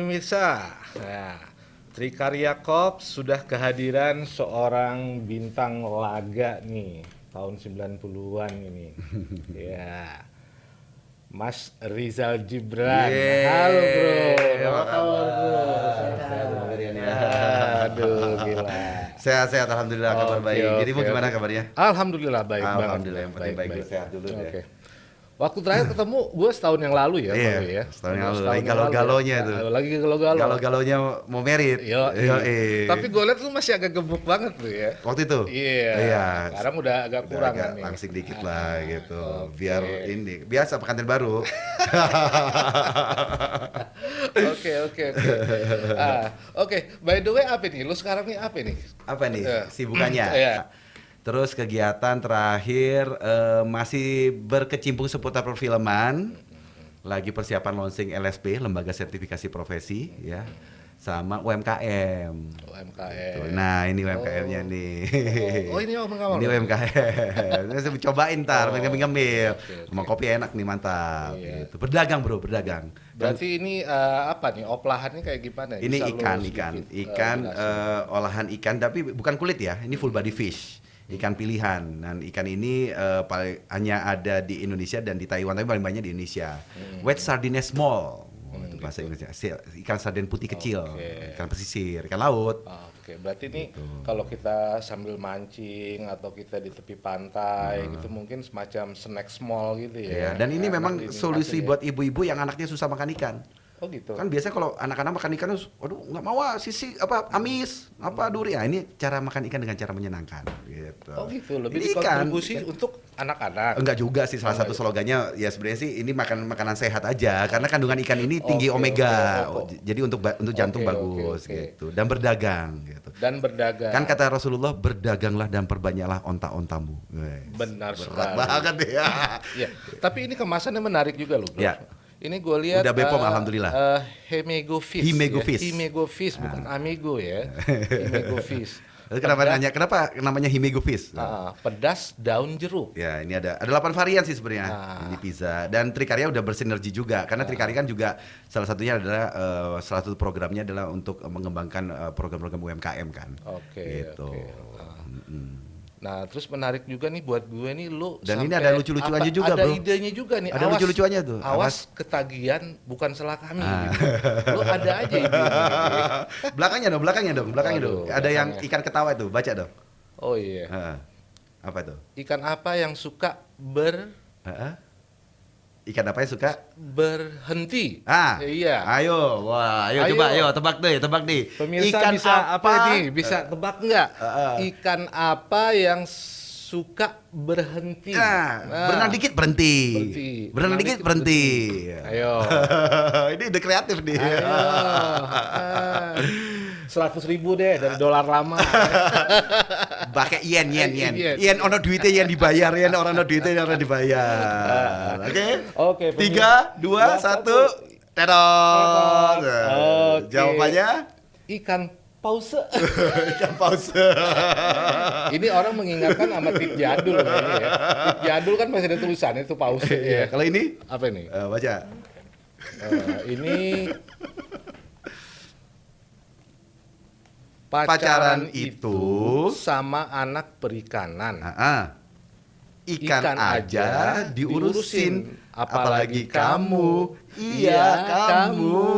pemirsa, nah, Trikarya Corps sudah kehadiran seorang bintang laga nih, tahun 90-an ini. Ya, Mas Rizal Gibran. Halo bro, apa kabar bro? Aduh, gila. Sehat-sehat, alhamdulillah, kabar baik. Dirimu gimana kabarnya? Alhamdulillah baik banget. Alhamdulillah, yang penting baik dulu, sehat dulu deh. Waktu terakhir ketemu gue setahun yang lalu ya, Iya, Bang, ya. setahun yang lalu, lagi galau-galonya tuh. Lagi galau-galau. Galau-galonya mau merit. Tapi gue lihat lu masih agak gemuk banget tuh ya. Waktu itu? Iya. Sekarang udah agak kurang agak nih. langsing dikit lah gitu. Biar ini, biasa pengantin baru. Oke. By the way, apa nih? Lu sekarang nih apa nih? Apa nih sibukannya? Iya. Terus kegiatan terakhir masih berkecimpung seputar perfilman. Lagi persiapan launching LSP, Lembaga Sertifikasi Profesi, ya, sama UMKM. UMKM. Nah ini UMKM-nya nih. Ini UMKM. Ini UMKM. Ini saya cobain ntar, ngemil-ngemil. Sama kopi enak nih, mantap. Iya. Gitu. Berdagang bro, berdagang. Berarti ini apa nih? Opelahannya kayak gimana? Ini Bisa ikan, olahan ikan, tapi bukan kulit ya. Ini full body fish. Ikan pilihan, dan ikan ini hanya ada di Indonesia dan di Taiwan, tapi paling banyak di Indonesia. Wet sardine small, itu bahasa Indonesia. Ikan sarden putih kecil, ikan pesisir, ikan laut. Oke, berarti ini kalau kita sambil mancing atau kita di tepi pantai gitu mungkin semacam snack small gitu ya. Ya, dan ini memang solusi ya. buat ibu-ibu yang anaknya susah makan ikan. Oh gitu. Kan biasanya kalau anak-anak makan ikan, aduh nggak mau sisi amis, duri. Ya, ini cara makan ikan dengan cara menyenangkan. Gitu. Oh gitu, lebih ini dikontribusi untuk anak-anak. Enggak juga sih, salah satu slogannya ya sebenarnya sih ini makanan sehat aja karena kandungan ikan ini tinggi omega. Jadi untuk jantung bagus gitu. Dan berdagang gitu. Kan kata Rasulullah, berdaganglah dan perbanyaklah onta-ontamu. Benar sekali. Berat banget ya. Ya. Tapi ini kemasannya menarik juga loh, bro. Ya. Ini gue lihat udah Bepom alhamdulillah. Himego Fish. Himego Fish bukan Amigo ya. Himego Fish. Kenapa namanya Himego Fish? Pedas daun jeruk. Ya, ini ada 8 varian sih sebenarnya di pizza. Dan Trikarya udah bersinergi juga karena Trikarya kan juga salah satunya adalah salah satu programnya adalah untuk mengembangkan program-program UMKM kan. Gitu. Nah, terus menarik juga nih buat gue nih lu. Dan ini ada lucu-lucuannya juga, ada bro. Ada idenya juga nih. Ada lucu-lucuannya tuh. Awas ketagihan bukan salah kami. Gitu. Lu ada aja idenya. Belakangnya dong. Ada yang ikan ketawa itu, baca dong. Oh iya. Apa itu? Ikan apa yang suka Ikan apa yang suka berhenti? Iya. Ayo coba, tebak deh. Pemirsa ikan bisa apa nih? Bisa tebak nggak? Ikan apa yang suka berhenti? Berenang dikit berhenti. Berenang dikit berhenti. Ayo. Ini ide kreatif nih. 100.000 deh dari dolar lama. Pakai yen. Yen ono duitnya yang dibayar, yen orang ono duitnya yang dibayar. Oke. 3, 2, 1. Teror. Jawabannya ikan pause. Ikan pause. Ini orang mengingatkan sama tip jadul kayaknya ya. Tip jadul kan masih ada tulisannya itu pause ya. Kalau ini apa ini? Baca. Ini pacaran itu sama anak perikanan. Ikan aja diurusin, apalagi kamu. Iya, kamu.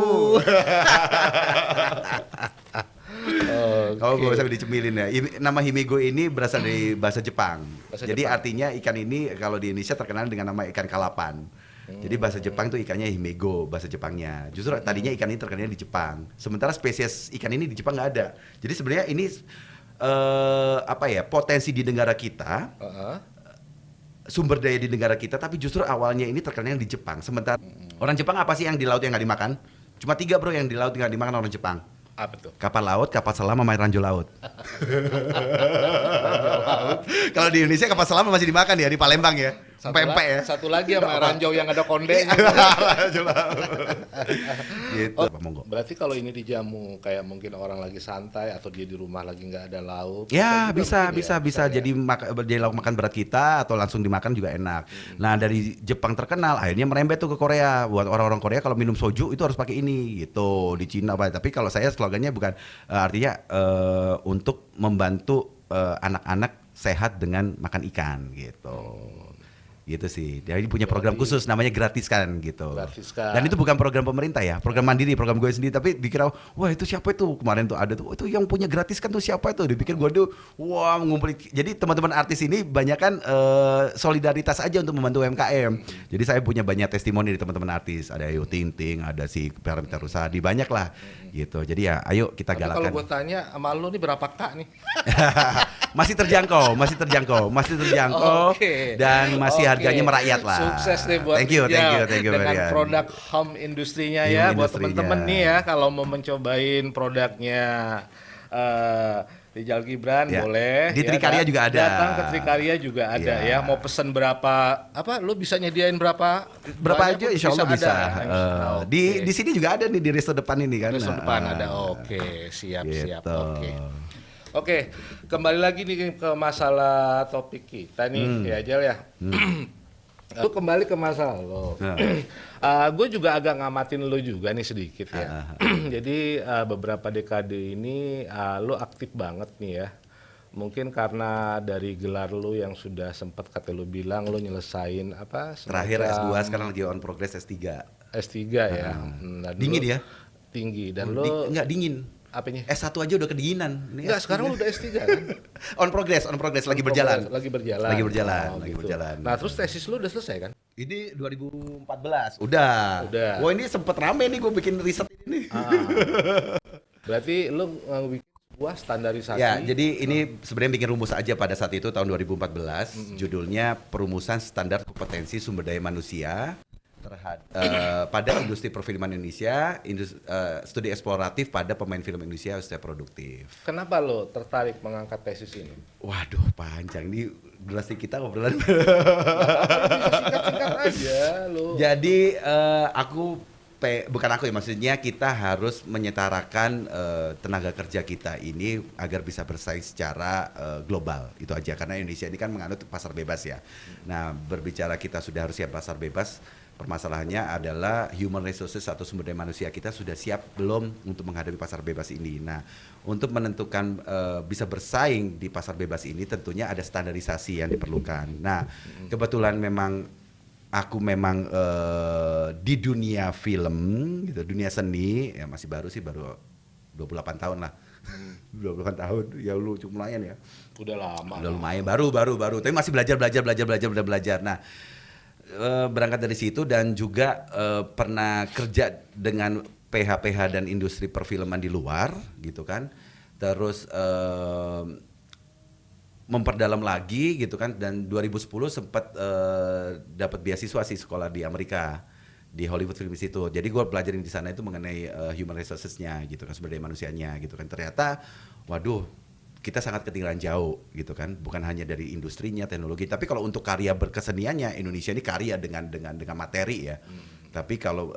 Kalau gue bisa dicemilin ya. Nama Himego ini berasal dari bahasa Jepang. Jadi artinya ikan ini kalau di Indonesia terkenal dengan nama ikan kalapan. Jadi bahasa Jepang itu ikannya Himego, bahasa Jepangnya. Justru tadinya ikan ini terkenal di Jepang. Sementara spesies ikan ini di Jepang nggak ada. Jadi sebenarnya ini potensi di negara kita, sumber daya di negara kita, tapi justru awalnya ini terkenal di Jepang. Sementara orang Jepang apa sih yang di laut yang nggak dimakan? Cuma 3 bro yang di laut nggak dimakan orang Jepang. Apa tuh? Kapal laut, kapal selam, sama ranjau laut. Kalau di Indonesia kapal selam masih dimakan ya di Palembang ya. pempek ya. Satu lagi sama ranjau yang ada kondenya. Gitu. Oh, Monggo. berarti kalau ini dijamu kayak mungkin orang lagi santai atau dia di rumah lagi nggak ada lauk. Ya juga bisa mungkin ya, jadi jadi lauk makan berat kita atau langsung dimakan juga enak. Nah dari Jepang terkenal akhirnya merembet tuh ke Korea. Buat orang-orang Korea kalau minum soju itu harus pakai ini gitu. Di Cina apa. Tapi kalau saya slogannya bukan artinya untuk membantu anak-anak sehat dengan makan ikan gitu. Gitu sih. Jadi punya program khusus namanya Gratiskan gitu. Gratiskan. Dan itu bukan program pemerintah ya, program mandiri, program gue sendiri. Tapi dikira, wah itu siapa itu? Kemarin tuh ada tuh, itu yang punya Gratiskan tuh siapa itu? Dipikir gue tuh, wah ngumpulin. Jadi teman-teman artis ini banyak kan solidaritas aja untuk membantu UMKM. Jadi saya punya banyak testimoni dari teman-teman artis. Ada Ayu Ting Ting, ada si Paramitha Rusady, banyak lah gitu. Jadi ya, ayo kita Tapi galakkan. kalau gue tanya sama lu nih berapa kak nih? Masih terjangkau Oke. dan masih Oke. harganya merakyat lah. Sukses deh buat thank you Rijal dengan dengan produk home industrinya Home ya buat industrinya. teman-teman nih ya kalau mau mencobain produknya Rijal Gibran Ya. boleh. Di Trikarya juga ada. Datang ke Trikarya juga ada Ya. ya. Mau pesen berapa? Apa? Lu bisa nyediain berapa? Berapa banyak aja pun insya Allah bisa. Oke. Di sini juga ada nih di resto depan ini kan. Resto depan ada. Oke, siap. Gitu. Oke, kembali lagi nih ke masalah topik kita nih ya Jal ya. Lu kembali ke masalah lo. Gue juga agak ngamatin lo juga nih sedikit ya. Jadi beberapa dekade ini lo aktif banget nih ya. Mungkin karena dari gelar lo yang sudah sempat kata lo bilang lo nyelesain apa? Terakhir semacam S2 sekarang lagi on progress S3. S3 ya. Dan Dingin lo ya? Tinggi dan lo Enggak dingin. apanya? S1 aja udah kedinginan. Ini Enggak, S3. sekarang lu udah S3 kan? on progress lagi berjalan. Lagi berjalan. Lagi berjalan, Oh, lagi gitu. berjalan. Nah, terus tesis lu udah selesai kan? Ini 2014. Udah. Udah. Wah, ini sempet rame nih gue bikin riset ini nih. Berarti lu bikin sebuah standarisasi. Ya, jadi ini sebenarnya bikin rumus aja pada saat itu tahun 2014. Judulnya Perumusan Standar Kompetensi Sumber Daya Manusia pada industri perfilman Indonesia, studi eksploratif pada pemain film Indonesia secara produktif. Kenapa lo tertarik mengangkat tesis ini? Waduh, panjang nih durasi kita ngobrolan. Singkat-singkat aja lo. Jadi bukan aku ya, maksudnya kita harus menyetarakan tenaga kerja kita ini agar bisa bersaing secara global, itu aja, karena Indonesia ini kan menganut pasar bebas ya. Nah, berbicara kita sudah harus siap pasar bebas, permasalahannya adalah human resources atau sumber daya manusia kita sudah siap belum untuk menghadapi pasar bebas ini. Nah, untuk menentukan bisa bersaing di pasar bebas ini tentunya ada standarisasi yang diperlukan. Nah, kebetulan aku memang di dunia film gitu, dunia seni ya masih baru sih, baru 28 tahun lah. 28 tahun ya, lu cukup lumayan ya. Udah lama. Udah lumayan, baru tapi masih belajar. Nah, berangkat dari situ dan juga pernah kerja dengan PH-PH dan industri perfilman di luar gitu kan. Terus memperdalam lagi gitu kan, dan 2010 sempat dapat beasiswa sih sekolah di Amerika di Hollywood Film Institute. Jadi gue pelajarin di sana itu mengenai human resources-nya gitu kan, sumber daya manusianya gitu kan. Ternyata waduh, kita sangat ketinggalan jauh gitu kan, bukan hanya dari industrinya, teknologi, tapi kalau untuk karya berkeseniannya Indonesia ini karya dengan materi ya. Tapi kalau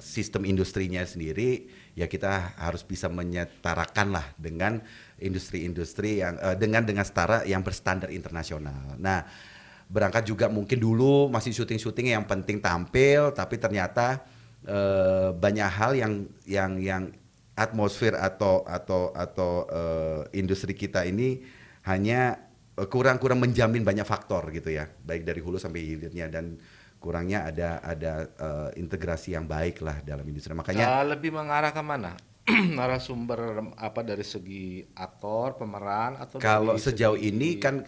sistem industrinya sendiri ya kita harus bisa menyetarakan lah dengan industri-industri yang dengan setara yang berstandar internasional. Nah, berangkat juga mungkin dulu masih syuting-syuting yang penting tampil, tapi ternyata banyak hal yang atmosfer atau industri kita ini hanya kurang menjamin banyak faktor gitu ya, baik dari hulu sampai hilirnya, dan kurangnya ada integrasi yang baik lah dalam industri. Makanya lebih mengarah ke mana? Narasumber apa dari segi aktor, pemeran, atau kalau dari sejauh segi ini kan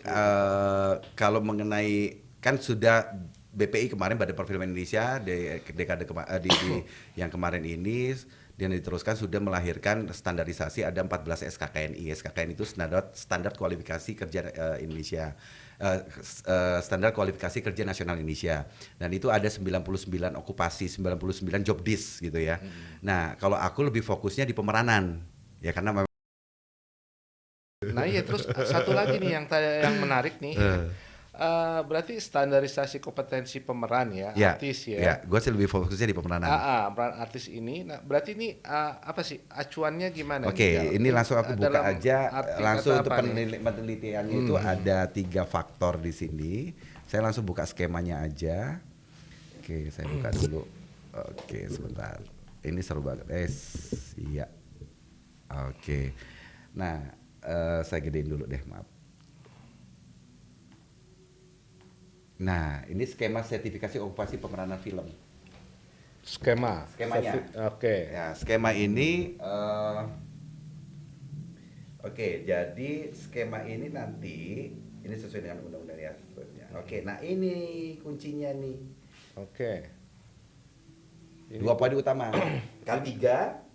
kalau mengenai kan sudah BPI kemarin, Badan Perfilman Indonesia di dekade yang kemarin ini dan diteruskan sudah melahirkan standarisasi, ada 14 SKKNI. SKKNI itu standar kualifikasi kerja Indonesia, standar kualifikasi kerja nasional Indonesia, dan itu ada 99 okupasi, 99 job desk gitu ya. Nah, kalau aku lebih fokusnya di pemeranan ya, karena Nah iya, terus satu lagi nih yang menarik nih. Berarti standarisasi kompetensi pemeran ya, Ya, artis ya, ya. gue sih lebih fokusnya di pemeranan. Peran artis ini. Nah, berarti ini apa sih acuannya gimana Oke, nih? ini langsung aku buka Dalam aja. arti Langsung kata untuk apa nih? penelitiannya itu ada 3 faktor di sini. Saya langsung buka skemanya aja. Oke, saya buka dulu. Oke, sebentar. Ini seru banget. Iya. Oke. Nah, saya gedein dulu deh, maaf. Nah, ini skema sertifikasi okupasi pemeranan film. Skemanya. Oke. Ya, skema ini oke, jadi skema ini nanti ini sesuai dengan undang-undang ya seterusnya. Oke, nah ini kuncinya nih. Oke. Ini 2 poin utama. K3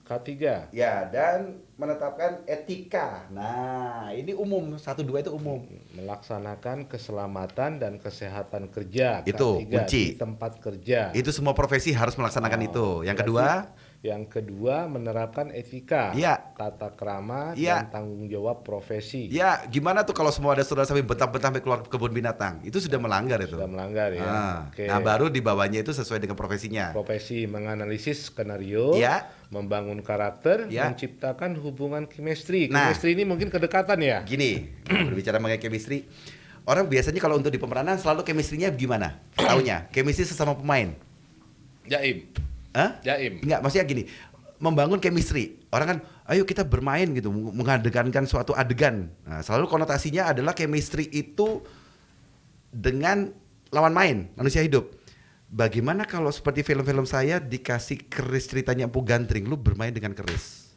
K3. ya, dan menetapkan etika. Nah, ini umum, 1 2 itu umum. Melaksanakan keselamatan dan kesehatan kerja. Itu K3 kunci. di tempat kerja. Itu semua profesi harus melaksanakan itu. Yang kedua, menerapkan etika, Iya. tata krama, Iya. dan tanggung jawab profesi. ya gimana tuh kalau semua ada saudara sampai betah-betah sampai keluar kebun binatang? Itu sudah melanggar itu. Sudah melanggar ya. Ah. Oke. Nah, baru di bawahnya itu sesuai dengan profesinya. Profesi menganalisis skenario, Iya. membangun karakter, Iya. menciptakan hubungan chemistry. Nah. Chemistry ini mungkin kedekatan ya. Gini, berbicara mengenai chemistry, orang biasanya kalau untuk di pemeranan selalu chemistry-nya gimana? Taunya, chemistry sesama pemain. Jaim. Hah? Jaim. Enggak, maksudnya gini, membangun chemistry. Orang kan, ayo kita bermain gitu, mengadegankan suatu adegan. Nah, selalu konotasinya adalah chemistry itu dengan lawan main, manusia hidup. Bagaimana kalau seperti film-film saya dikasih keris ceritanya Empu Gantring, lu bermain dengan keris.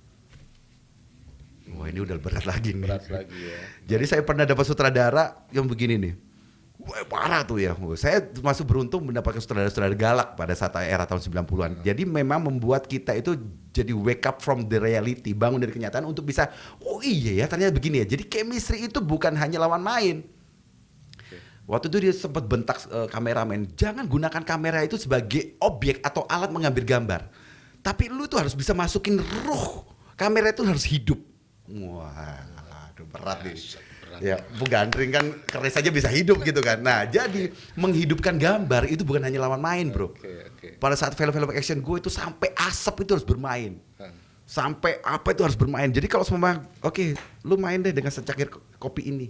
Wah, ini udah berat lagi nih. Berat lagi ya. Jadi saya pernah dapat sutradara yang begini nih. Wah, parah tuh ya. Saya masuk beruntung mendapatkan sutradara-sutradara galak pada saat era tahun 90-an. Jadi memang membuat kita itu jadi wake up from the reality, bangun dari kenyataan untuk bisa, oh iya ya ternyata begini ya. Jadi chemistry itu bukan hanya lawan main. Waktu itu dia sempat bentak kameramen, jangan gunakan kamera itu sebagai objek atau alat mengambil gambar. Tapi lu tuh harus bisa masukin ruh. Kamera itu harus hidup. Wah, aduh berat nih. Ya, Bu Gandring kan keris aja bisa hidup gitu kan. Nah, jadi menghidupkan gambar itu bukan hanya lawan main, bro. Oke. Pada saat film-film action gue itu sampai asap itu harus bermain. Sampai apa itu harus bermain. Jadi kalau semua, oke, lu main deh dengan secangkir kopi ini.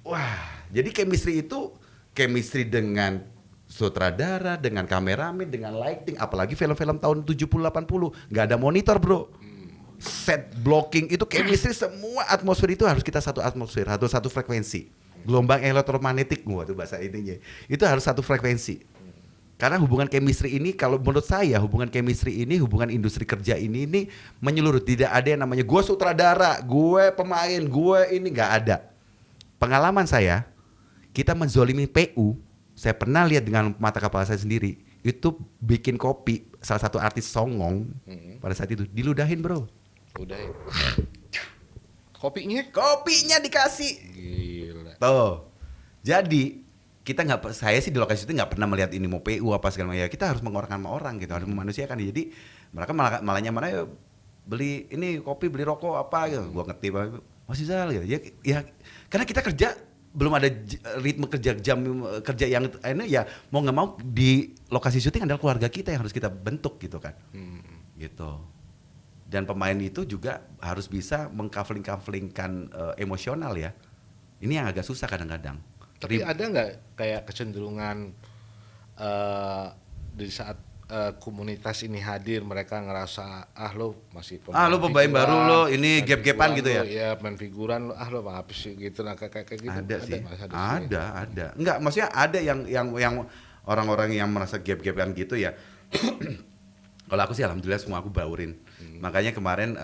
Wah, jadi chemistry itu chemistry dengan sutradara, dengan kameramen, dengan lighting, apalagi film-film tahun 70-80, nggak ada monitor, bro. Set blocking itu chemistry, semua atmosfer itu harus kita satu atmosfer, harus satu frekuensi. Gelombang elektromagnetik, gua tuh bahasa intinya. Itu harus satu frekuensi. Karena hubungan chemistry ini, kalau menurut saya hubungan chemistry ini, hubungan industri kerja ini menyeluruh. Tidak ada yang namanya gue sutradara, gue pemain, gue ini, nggak ada. Pengalaman saya, kita menzolimi PU, saya pernah lihat dengan mata kepala saya sendiri, itu bikin kopi, salah satu artis songong pada saat itu, diludahin, bro. Udah ya. Kopinya Dikasih. gila. Tuh. Jadi kita nggak, saya sih di lokasi itu nggak pernah melihat ini mau PU apa segala macam. Ya kita harus mengorbankan sama orang gitu, harus memanusiakan. Jadi mereka malahnya mana ya beli ini kopi, beli rokok apa gitu. Gua ngetip Mas Izal gitu. Ya karena kita kerja belum ada ritme kerja jam kerja yang ini ya mau nggak mau di lokasi syuting adalah keluarga kita yang harus kita bentuk gitu kan. Gitu. Dan pemain itu juga harus bisa mengkafling-kaflingkan emosional ya. Ini yang agak susah kadang-kadang. Tapi ada nggak kayak kecenderungan di saat komunitas ini hadir mereka ngerasa lo masih lo pemain baru lo ini gap-gapan gitu ya? Iya main figuran lo lo apa sih gitu nah kayak gitu. Ada sih. Ada. Enggak, maksudnya ada yang orang-orang yang merasa gap-gapan gitu ya. Kalau aku sih alhamdulillah semua aku baurin. Makanya kemarin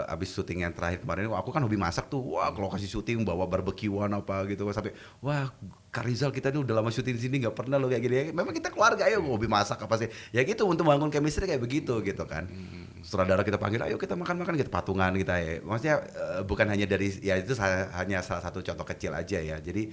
abis syuting yang terakhir kemarin, aku kan hobi masak tuh. Wah, ke lokasi syuting bawa barbekyuan apa gitu sampai wah, Kak Rizal kita ini udah lama syuting di sini nggak pernah lo kayak gini. Memang kita keluarga ayo hobi masak apa sih. Ya gitu untuk bangun chemistry kayak begitu gitu kan. Sutradara kita panggil, ayo kita makan-makan kita patungan kita ya. Maksudnya bukan hanya dari ya itu hanya salah satu contoh kecil aja ya. Jadi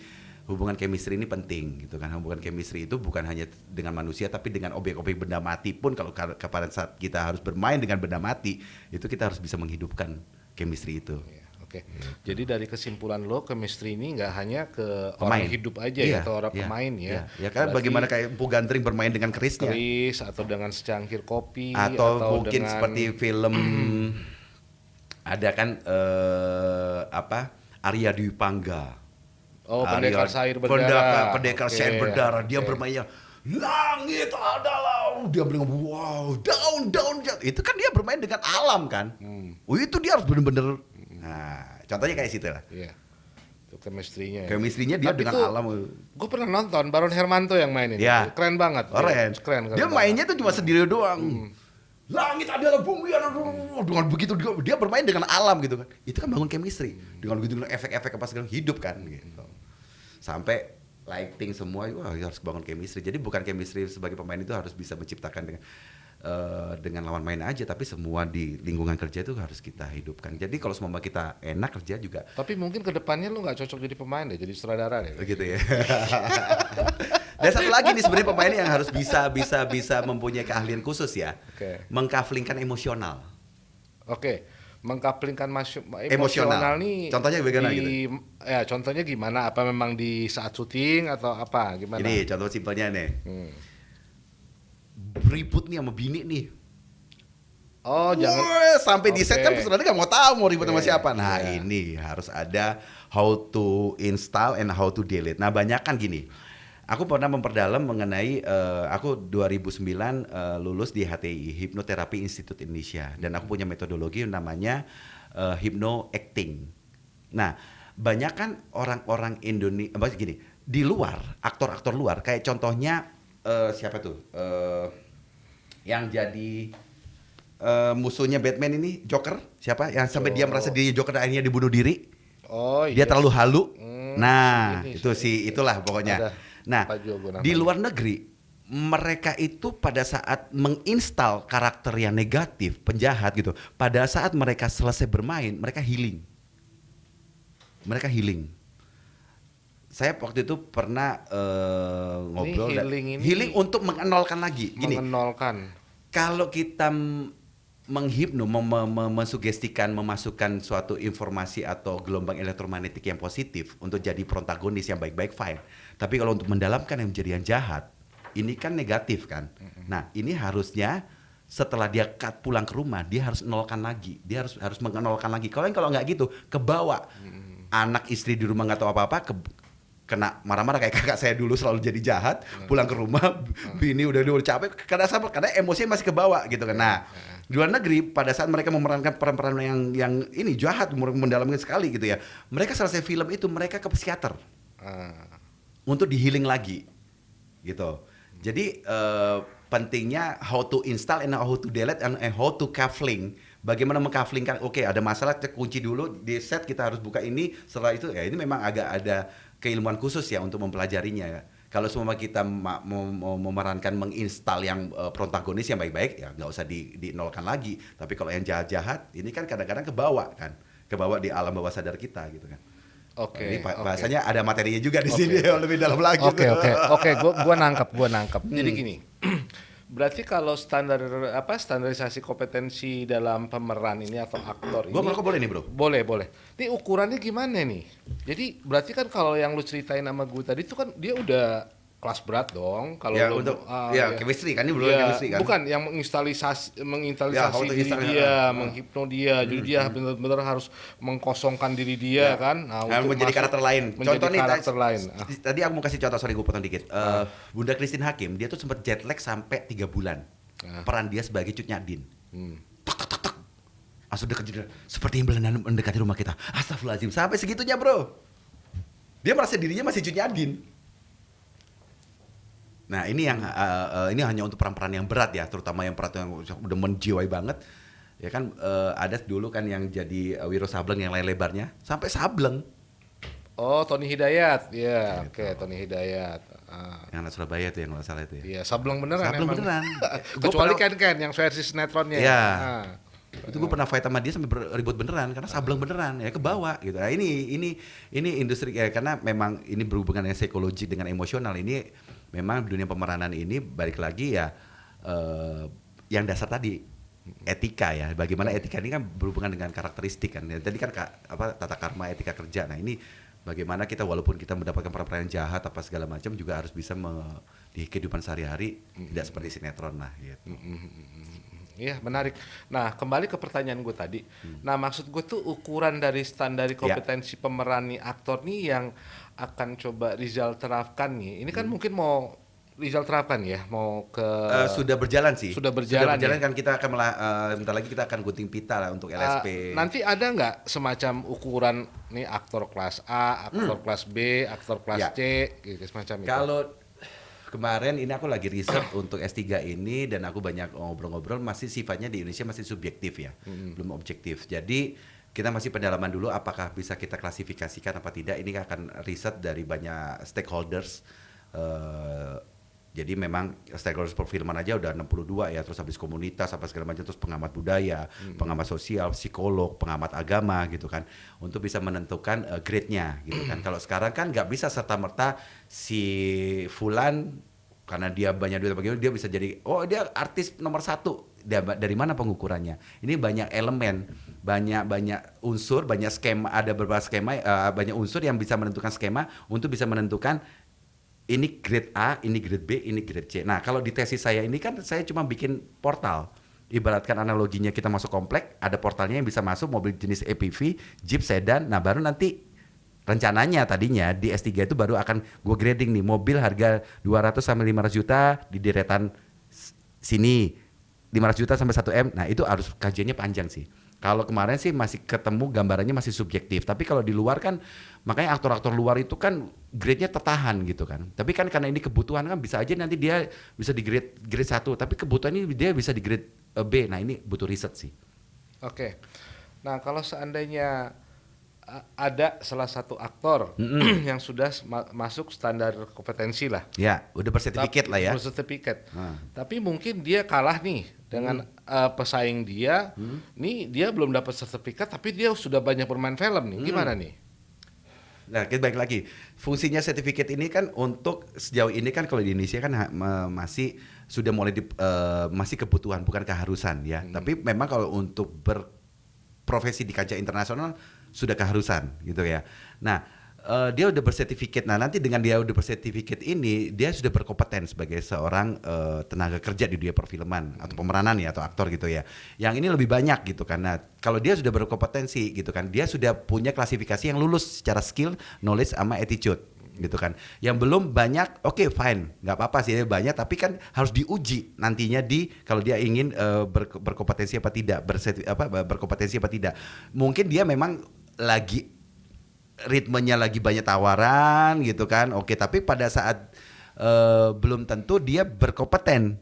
hubungan chemistry ini penting gitu kan. Hubungan chemistry itu bukan hanya dengan manusia tapi dengan objek-objek benda mati pun kalau pada saat kita harus bermain dengan benda mati itu kita harus bisa menghidupkan chemistry itu. Oke. Jadi dari kesimpulan lo, chemistry ini nggak hanya ke Pemain. orang hidup aja ya, ke orang pemain ya. Ya kan Berarti bagaimana kayak Empu Gantring bermain dengan kerisnya. keris atau dengan secangkir kopi Atau mungkin dengan seperti film ada kan Arya Dwi Pangga. pendekar sair berdarah. Pendekar Oke, sair berdarah. Dia oke. bermainnya langit adalah, dia bilang wow, down. Itu kan dia bermain dengan alam kan. Itu dia harus bener-bener. Nah, contohnya kayak situ lah. Iya. Itu chemistry-nya. Ya. Chemistry-nya dia Tapi dengan tuh, alam. Gue pernah nonton Baron Hermanto yang mainin. Ya. Itu. Keren banget. Keren. Keren Dia banget. mainnya tuh cuma sendiri doang. Langit adalah bumi dengan begitu dia bermain dengan alam gitu kan. Itu kan bangun chemistry. Dengan begitu efek-efek apa segala hidup kan gitu. Sampai lighting semua wah harus bangun chemistry. Jadi bukan chemistry sebagai pemain itu harus bisa menciptakan dengan lawan main aja, tapi semua di lingkungan kerja itu harus kita hidupkan. Jadi kalau semua kita enak kerja juga Tapi mungkin kedepannya lu nggak cocok jadi pemain deh, jadi sutradara deh. begitu ya. Dan satu lagi nih sebenarnya pemain yang harus bisa mempunyai keahlian khusus ya. Oke. Mengkaflingkan emosional. Oke, mengkaplingkan Emosional. emosional nih. Contohnya bagaimana gitu? Ya, contohnya gimana? Apa memang di saat syuting atau apa? Gimana? Ini contoh simpelnya nih. Ribut nih sama bini nih. Oh, jangan. Wah, sampai di set kan Oke. saudara nggak mau tahu mau ribut sama siapa. Nah Iya. ini harus ada how to install and how to delete. Nah banyak kan gini. Aku pernah memperdalam mengenai aku 2009 lulus di HTI Hypnotherapy Institute Indonesia dan aku punya metodologi yang namanya hypno acting. Nah banyak kan orang-orang Indonesia gini di luar aktor-aktor luar kayak contohnya siapa tuh yang jadi musuhnya Batman ini Joker siapa yang sampai dia merasa diri Joker dan akhirnya dibunuh diri. Oh, Dia iya. terlalu halu. Nah, ini itu sih itulah pokoknya. Ada. Nah, Apa juga namanya? di luar negeri mereka itu pada saat menginstal karakter yang negatif, penjahat gitu, pada saat mereka selesai bermain, mereka healing. Mereka healing. Saya waktu itu pernah ngobrol healing untuk mengenolkan lagi. Gini, mengenolkan. kalau kita menghipno, mensugestikan, memasukkan suatu informasi atau gelombang elektromagnetik yang positif untuk jadi protagonis yang baik-baik fine. Tapi kalau untuk mendalamkan yang menjadi yang jahat, ini kan negatif kan. Nah, ini harusnya setelah dia pulang ke rumah, dia harus nolkan lagi. Dia harus mengenolkan lagi. Kalau nggak gitu, kebawa. Anak istri di rumah nggak tahu apa-apa, kena marah-marah kayak kakak saya dulu selalu jadi jahat, pulang ke rumah bini udah capek karena emosinya masih kebawa gitu kan. Nah, di luar negeri pada saat mereka memerankan peran-peran yang ini jahat mendalamkan sekali gitu ya. Mereka selesai film itu mereka ke psikiater untuk di healing lagi gitu. Jadi pentingnya how to install and how to delete and how to kafling. Bagaimana mengkaflingkan? Oke, ada masalah kita kunci dulu di set, kita harus buka ini. Setelah itu ya ini memang agak ada keilmuan khusus ya untuk mempelajarinya ya. Kalau semua kita mau memerankan menginstal yang protagonis yang baik-baik ya nggak usah dinolkan lagi. Tapi kalau yang jahat-jahat ini kan kadang-kadang kebawa di alam bawah sadar kita gitu kan. Oke. Ini bahasanya ada materinya juga di sini lebih dalam lagi. Oke, gua nangkep. Jadi gini. Berarti kalau standarisasi kompetensi dalam pemeran ini atau aktor ini. Gua ngerokok boleh nih, Bro? Boleh. Ini ukurannya gimana nih? Jadi berarti kan kalau yang lu ceritain sama gue tadi itu kan dia udah kelas berat dong kalau Ya lu, untuk ya. chemistry kan ini belum Ya, chemistry kan. bukan yang menginstalisasi Ya, how to diri install, dia, menghipno dia, jadi dia benar-benar harus mengkosongkan diri dia kan. Nah, untuk menjadi karakter lain. menjadi Contoh nih karakter lain. tadi aku mau kasih contoh, sorry gue potong dikit. Bunda Christine Hakim dia tuh sempat jet lag sampai 3 bulan. Peran dia sebagai Cut Nyadin. Tek. Langsung dekat seperti yang mendekati rumah kita. Astagfirullahaladzim, sampai segitunya, Bro. Dia merasa dirinya masih Cut Nyadin. Nah ini yang ini hanya untuk peran-peran yang berat ya, terutama yang peran yang udah menjiwai banget. Ya kan ada dulu kan yang jadi Wiro Sableng yang layar lebarnya sampai Sableng. Oh, Tony Hidayat. Ya, oke, Tony Hidayat. Yang anak Surabaya tuh yang nggak salah itu ya. Iya, Sableng beneran. Sableng emang. beneran. Kecuali Ken yang versi sinetronnya. Iya. Nah. Itu gue pernah fight sama dia sampai ribut beneran karena Sableng beneran ya ke bawah gitu. Nah, ini industri karena memang ini berhubungan dengan psikologi dengan emosional. Ini memang dunia pemeranan ini balik lagi ya yang dasar tadi etika ya. Bagaimana etika ini kan berhubungan dengan karakteristik kan. Tadi kan tata karma, etika kerja. Nah ini bagaimana kita walaupun kita mendapatkan peran-peran jahat apa segala macam juga harus bisa di kehidupan sehari-hari tidak seperti sinetron lah gitu. Iya menarik. Nah kembali ke pertanyaan gue tadi. Nah maksud gue tuh ukuran dari standar kompetensi pemeran nih aktor nih yang akan coba Rizal terapkan nih. Ini kan mungkin mau Rizal terapkan ya, mau ke sudah berjalan sih. Sudah berjalan ya? Kan kita akan bentar lagi kita akan gunting pita lah untuk LSP. Nanti ada nggak semacam ukuran nih aktor kelas A, aktor kelas B, aktor kelas C, gitu semacam itu? Kalau kemarin ini aku lagi riset untuk S3 ini dan aku banyak ngobrol-ngobrol, masih sifatnya di Indonesia masih subjektif ya, belum objektif. Jadi kita masih pendalaman dulu apakah bisa kita klasifikasikan apa tidak. Ini akan riset dari banyak stakeholders. Jadi memang stakeholders perfilman aja udah 62 ya, terus habis komunitas apa segala macam, terus pengamat budaya, pengamat sosial, psikolog, pengamat agama gitu kan, untuk bisa menentukan grade-nya gitu kan. Kalau sekarang kan nggak bisa serta-merta si Fulan karena dia banyak duit bagaimana dia bisa jadi dia artis nomor 1. Dari mana pengukurannya? Ini banyak elemen, banyak unsur, banyak skema, ada beberapa skema, banyak unsur yang bisa menentukan skema untuk bisa menentukan ini grade A, ini grade B, ini grade C. Nah, kalau di tesis saya ini kan saya cuma bikin portal. Ibaratkan analoginya kita masuk komplek, ada portalnya yang bisa masuk mobil jenis EPV, Jeep, sedan. Nah, baru nanti rencananya tadinya di S3 itu baru akan gue grading nih, mobil harga 200 sampai 500 juta di deretan sini, 500 juta sampai 1 M. Nah, itu harus kajiannya panjang sih. Kalau kemarin sih masih ketemu gambarannya masih subjektif. Tapi kalau di luar kan, makanya aktor-aktor luar itu kan grade-nya tertahan gitu kan. Tapi kan karena ini kebutuhan kan bisa aja nanti dia bisa di grade 1. Tapi kebutuhan ini dia bisa di grade B. Nah ini butuh riset sih. Oke. Nah kalau seandainya ada salah satu aktor yang sudah masuk standar kompetensi lah. Ya, udah bersertifikat lah ya. Bersertifikat. Tapi mungkin dia kalah nih dengan pesaing dia. Nih dia belum dapat sertifikat tapi dia sudah banyak bermain film nih. Gimana nih? Nah, kita balik lagi. Fungsinya sertifikat ini kan untuk sejauh ini kan kalau di Indonesia kan masih sudah mulai masih kebutuhan bukan keharusan ya. Tapi memang kalau untuk berprofesi di kancah internasional sudah keharusan gitu ya. Nah, dia udah bersertifikat. Nah, nanti dengan dia udah bersertifikat ini, dia sudah berkompeten sebagai seorang tenaga kerja di dunia perfilman atau pemeranan ya atau aktor gitu ya. Yang ini lebih banyak gitu kan. Nah, kalau dia sudah berkompetensi gitu kan, dia sudah punya klasifikasi yang lulus secara skill, knowledge sama attitude gitu kan. Yang belum banyak, oke, fine, nggak apa-apa sih banyak, tapi kan harus diuji nantinya kalau dia ingin berkompetensi apa tidak, berkompetensi apa tidak. Mungkin dia memang lagi ritmenya lagi banyak tawaran gitu kan, oke, tapi pada saat belum tentu dia berkompeten.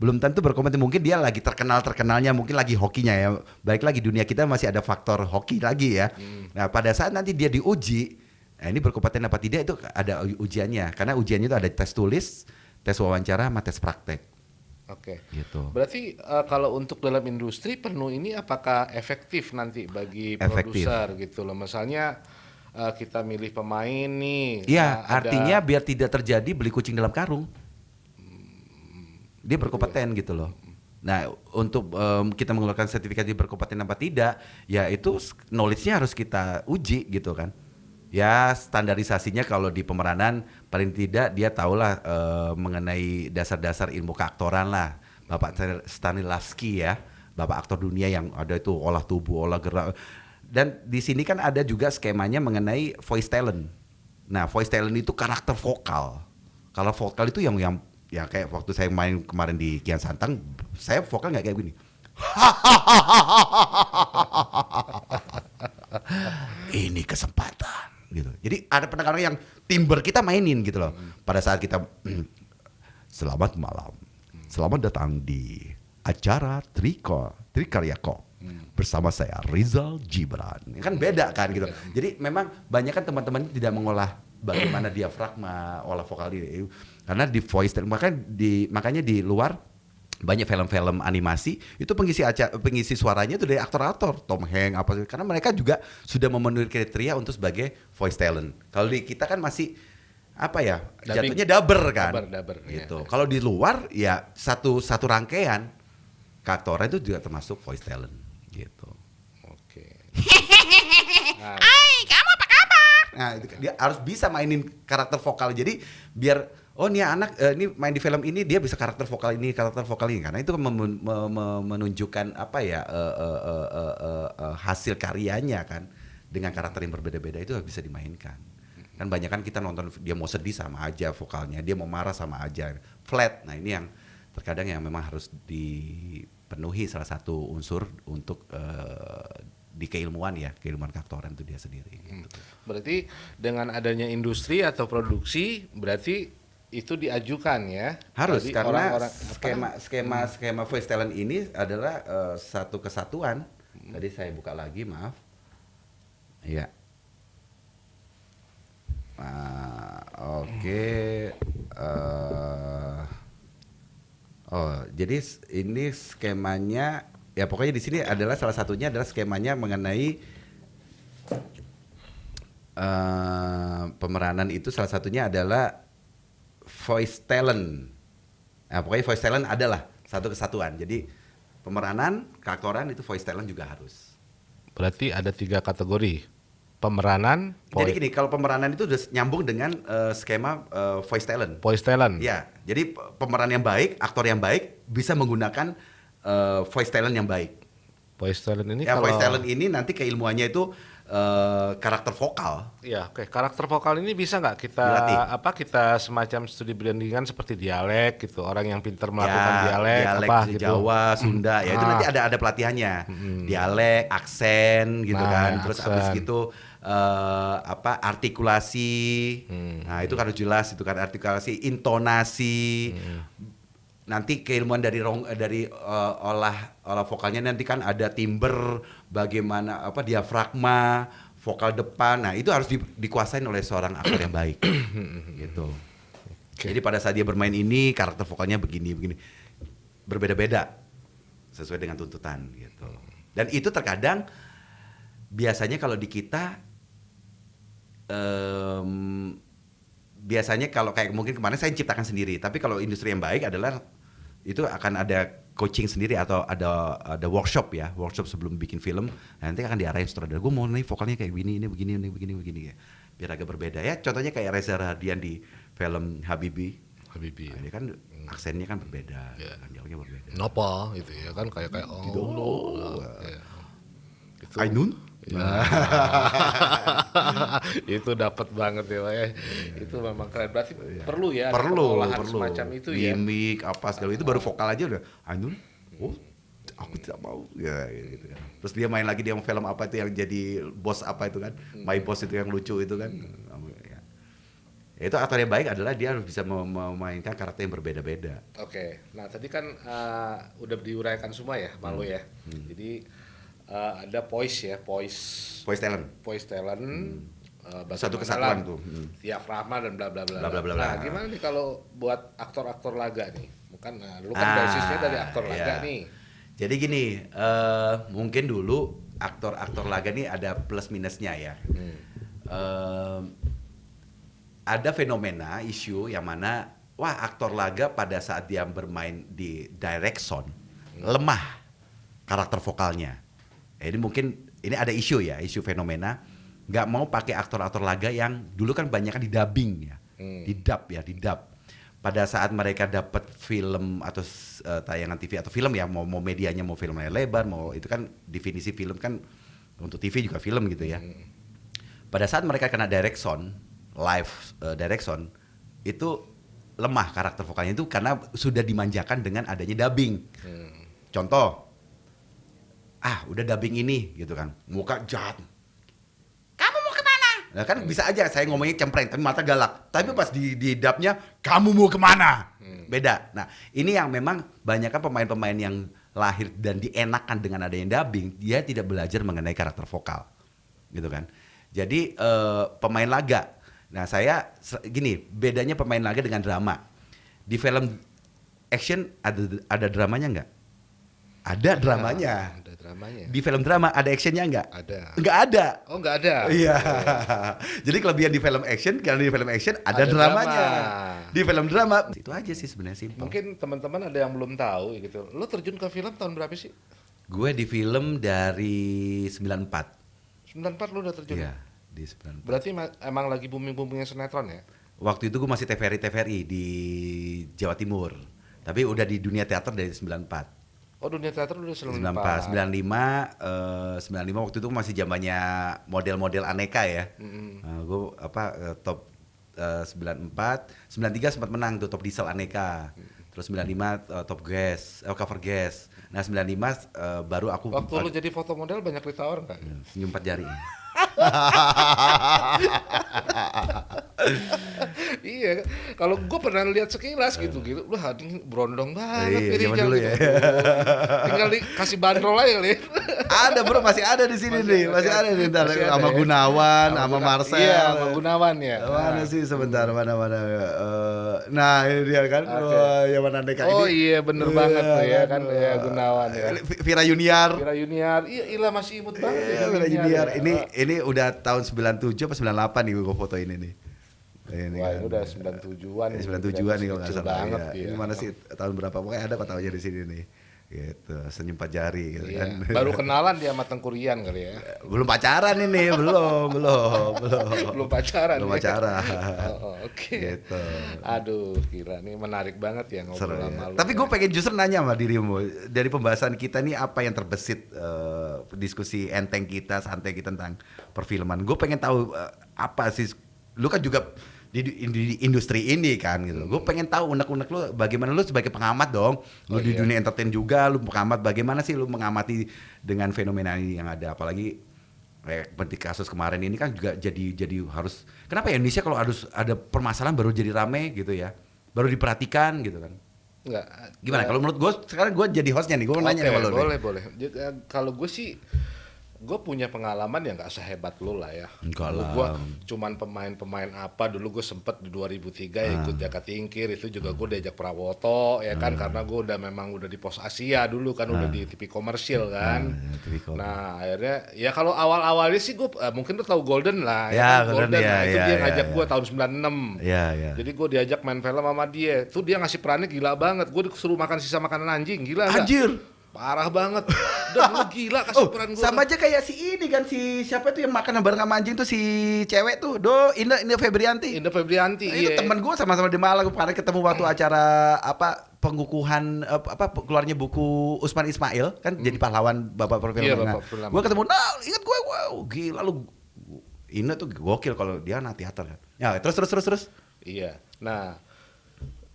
Belum tentu berkompeten, mungkin dia lagi terkenalnya, mungkin lagi hokinya ya. Baik lagi dunia kita masih ada faktor hoki lagi ya. Nah, pada saat nanti dia diuji, nah ini berkompeten apa tidak itu ada ujiannya. Karena ujiannya itu ada tes tulis, tes wawancara, sama tes praktek. Oke. Gitu. Berarti kalau untuk dalam industri penuh ini apakah efektif nanti bagi produser gitu loh. Misalnya kita milih pemain nih. Iya, artinya biar tidak terjadi beli kucing dalam karung. Dia berkompeten gitu loh. Nah, untuk kita mengeluarkan sertifikat dia berkompeten apa tidak, ya itu knowledge-nya harus kita uji gitu kan. Ya standarisasinya kalau di pemeranan paling tidak dia tahulah mengenai dasar-dasar ilmu keaktoran lah. Bapak Stanislavski ya, bapak aktor dunia yang ada itu olah tubuh, olah gerak. Dan di sini kan ada juga skemanya mengenai voice talent. Nah, voice talent itu karakter vokal. Kalau vokal itu yang kayak waktu saya main kemarin di Kian Santang, saya vokal nggak kayak gini. Ini kesempatan. Gitu. Jadi ada pendengar yang timbre kita mainin gitu loh. Pada saat kita selamat malam, selamat datang di acara Trikaryako bersama saya Rizal Gibran. Kan beda kan gitu. Jadi memang banyak kan teman-teman tidak mengolah bagaimana diafragma, olah vokal ini. Karena di voice makanya di luar banyak film-film animasi itu pengisi suaranya itu dari aktor-aktor Tom Hanks apa, karena mereka juga sudah memenuhi kriteria untuk sebagai voice talent. Kalau di kita kan masih apa ya, jatuhnya dubber kan dubber, gitu. Ya. Kalau di luar ya satu rangkaian keaktoran itu juga termasuk voice talent gitu. Oke. Hai, kamu apa kabar? Nah, itu, dia harus bisa mainin karakter vokal. Jadi biar nih anak ini main di film ini dia bisa karakter vokal ini karena itu menunjukkan apa ya hasil karyanya kan dengan karakter yang berbeda-beda itu bisa dimainkan. Kan banyak kan kita nonton dia mau sedih sama aja vokalnya, dia mau marah sama aja flat. Nah, ini yang terkadang yang memang harus dipenuhi salah satu unsur untuk di keilmuan keaktoran itu dia sendiri. Gitu. Berarti dengan adanya industri atau produksi berarti itu diajukan ya? Harus. Jadi karena skema voice talent ini adalah satu kesatuan. Tadi saya buka lagi, maaf. Iya. Oke. Jadi ini skemanya. Ya pokoknya di sini adalah salah satunya adalah skemanya mengenai pemeranan itu salah satunya adalah voice talent. Nah, pokoknya voice talent adalah satu kesatuan. Jadi pemeranan, keaktoran itu voice talent juga harus. Berarti ada 3 kategori. Pemeranan. Jadi gini, kalau pemeranan itu udah nyambung dengan skema voice talent. Voice talent. Ya, jadi pemeran yang baik, aktor yang baik bisa menggunakan voice talent yang baik. Voice talent ini voice talent ini nanti keilmuannya itu karakter vokal. Ya, oke. Karakter vokal ini bisa nggak kita dilatih. kita semacam studi brandingan seperti dialek gitu. Orang yang pintar melakukan dialek gitu. Jawa, Sunda ya itu nanti ada pelatihannya. Dialek, aksen gitu kan. Terus habis gitu artikulasi. Nah, itu harus jelas itu kan artikulasi, intonasi. Nanti keilmuan dari olah vokalnya nanti kan ada timbre, bagaimana diafragma, vokal depan. Nah, itu harus dikuasain oleh seorang aktor yang baik. Gitu. Okay. Jadi pada saat dia bermain ini karakter vokalnya begini berbeda-beda sesuai dengan tuntutan gitu. Dan itu terkadang biasanya kalau di kita biasanya kalau kayak mungkin kemarin saya ciptakan sendiri, tapi kalau industri yang baik adalah itu akan ada coaching sendiri atau ada workshop sebelum bikin film. Nanti akan diarahin sutradara, gue mau nih vokalnya kayak gini, ini begini ya, biar agak berbeda ya. Contohnya kayak Reza Rahardian di film Habibie. Nah, dia kan aksennya kan berbeda, kan jauhnya berbeda. Napa gitu ya kan kayak Itu Ainun. Ya. Itu dapat banget ya, Pak ya. Itu memang keren. Berarti perlu pengolahan semacam itu ya. Gimik apa segala itu baru vokal aja udah Ainun. Aku tidak mau ya gitu kan. Terus dia main lagi dia film apa itu yang jadi bos apa itu kan. My Boss itu yang lucu itu kan. Ya, itu aktor yang baik adalah dia harus bisa memainkan karakter yang berbeda-beda. Oke. Nah, tadi kan udah diuraikan semua ya, Malu ya. Jadi ada voice talent. Satu kesatuan tuh. Diafragma dan bla bla bla. Bla, bla, bla, Nah, bla. gimana nih kalau buat aktor-aktor laga nih? Bukan, lu kan basisnya dari aktor laga nih. Jadi gini, mungkin dulu aktor-aktor laga nih ada plus minusnya ya. Ada fenomena isu yang mana aktor laga pada saat dia bermain di direct sound lemah karakter vokalnya. Ini mungkin ini ada isu fenomena nggak mau pakai aktor-aktor laga yang dulu kan banyak kan di-dubbing ya. Di-dub. Pada saat mereka dapat film atau tayangan TV atau film ya, mau medianya mau film layar lebar, mau itu kan definisi film kan untuk TV juga film gitu ya. Pada saat mereka kena direct sound, live direct sound, itu lemah karakter vokalnya itu karena sudah dimanjakan dengan adanya dubbing. Contoh, udah dubbing ini gitu kan, muka jahat. Kamu mau kemana? Nah kan bisa aja saya ngomongnya cempreng tapi mata galak. Tapi pas di dubnya, kamu mau kemana? Beda. Nah ini yang memang banyak kan pemain-pemain yang lahir dan dienakan dengan adanya dubbing, dia tidak belajar mengenai karakter vokal, gitu kan. Jadi pemain laga. Nah saya gini, bedanya pemain laga dengan drama. Di film action ada dramanya nggak? Ada dramanya. dramanya. Di film drama ada actionnya nggak? Ada. Nggak ada. Oh, nggak ada. Iya. Jadi kelebihan di film action, karena di film action ada dramanya. Drama. Di film drama itu aja sih sebenarnya simpel. Mungkin teman-teman ada yang belum tahu gitu. Lo terjun ke film tahun berapa sih? Gue di film dari 94. 94 lo udah terjun. Iya, di 94. Berarti emang lagi booming-boomingnya sinetron ya? Waktu itu gue masih TVRI di Jawa Timur. Tapi udah di dunia teater dari 94. Oh, dunia teater udah 94, 95 waktu itu masih zamannya model-model aneka ya. Gue top 94, 93 sempat menang tuh top diesel aneka. Terus 95 top gas, cover gas. Nah 95 baru aku. Waktu lu jadi foto model banyak ditawar nggak? Senyum 4 jari. Iya, kalau gue pernah lihat sekilas gitu, lu hading berondong banget. Iya, zaman Rijal dulu gitu. ya. Tinggal dikasih bandrol aja kali. Ada bro, masih ada di sini nih, masih ada nih ntar Masih ada sama ya? Gunawan, sama Marcel. Iya, sama Gunawan ya. Mana sih sebentar mana. Nah ini dia kan, yang mana aneka ini. Oh iya, bener banget tuh ya kan, ya Gunawan ya. Vira Junior. Vira Junior, iya Ila masih imut banget ya. Vira Junior. Ya. Ini udah tahun 97 apa 98 nih gue foto ini nih. Ini Wah, kan. ini udah 97-an. 97-an nih kalau nggak Kecil salah. banget, Ya. iya. Ini mana sih tahun berapa? Pokoknya ada kok tahunya di sini nih. Gitu, senyum 4 jari gitu Iya. kan. Baru kenalan dia sama Tengkurian kali ya. Belum pacaran ini, belum. Belum pacaran. Belum ya? pacaran. Oh, oke. Gitu. Aduh, gila nih menarik banget ya ngobrol Seru sama ya. lu. Tapi gue ya. pengen justru nanya sama dirimu, dari pembahasan kita nih apa yang terbesit diskusi enteng kita, santai kita tentang perfilman. Gue pengen tahu apa sih, lu kan juga di industri ini kan gitu. Gue pengen tahu unek-unek lu bagaimana, lu sebagai pengamat dong. Lu di dunia entertain juga, lu pengamat, bagaimana sih lu mengamati dengan fenomena ini yang ada, apalagi seperti kasus kemarin ini kan juga jadi harus, kenapa ya Indonesia kalau harus ada permasalahan baru jadi rame gitu ya, baru diperhatikan gitu kan. Enggak. Gimana kalau menurut gue, sekarang gue jadi hostnya nih, gue mau nanya sama lu. Boleh. Kalau gue sih, gue punya pengalaman yang nggak sehebat lu lah ya. Enggak Dulu lah. gue cuman pemain apa, dulu gue sempet di 2003 ya ikut Jaka Tingkir, itu juga gue diajak Prawoto ya kan, karena gue udah di pos Asia dulu kan, udah di TV komersil kan. Nah akhirnya ya kalau awal-awalnya sih gue mungkin lu tahu Golden lah Ya, kan? Golden, ya, itu ya, dia ya, ngajak ya. gue tahun 96. Iya. Jadi gue diajak main film sama dia. Tuh dia ngasih perannya gila banget. Gue disuruh makan sisa makanan anjing, gila nggak? Anjir. Parah banget. Udah lu gila kasih peran gue. Sama aja kayak si ini kan, si siapa tuh yang makan bareng sama anjing tuh, si cewek tuh, Indah Febrianti. Indah Febrianti. Itu teman gue sama-sama di Malang, kemarin ketemu waktu acara pengukuhan keluarnya buku Usman Ismail kan, jadi pahlawan bapak perfilman. Iya, bapak perfilman. Gue ketemu, nah ingat gue, wow gila lu. Indah tuh gokil kalau dia anak teater kan. Ya terus. Iya. Nah,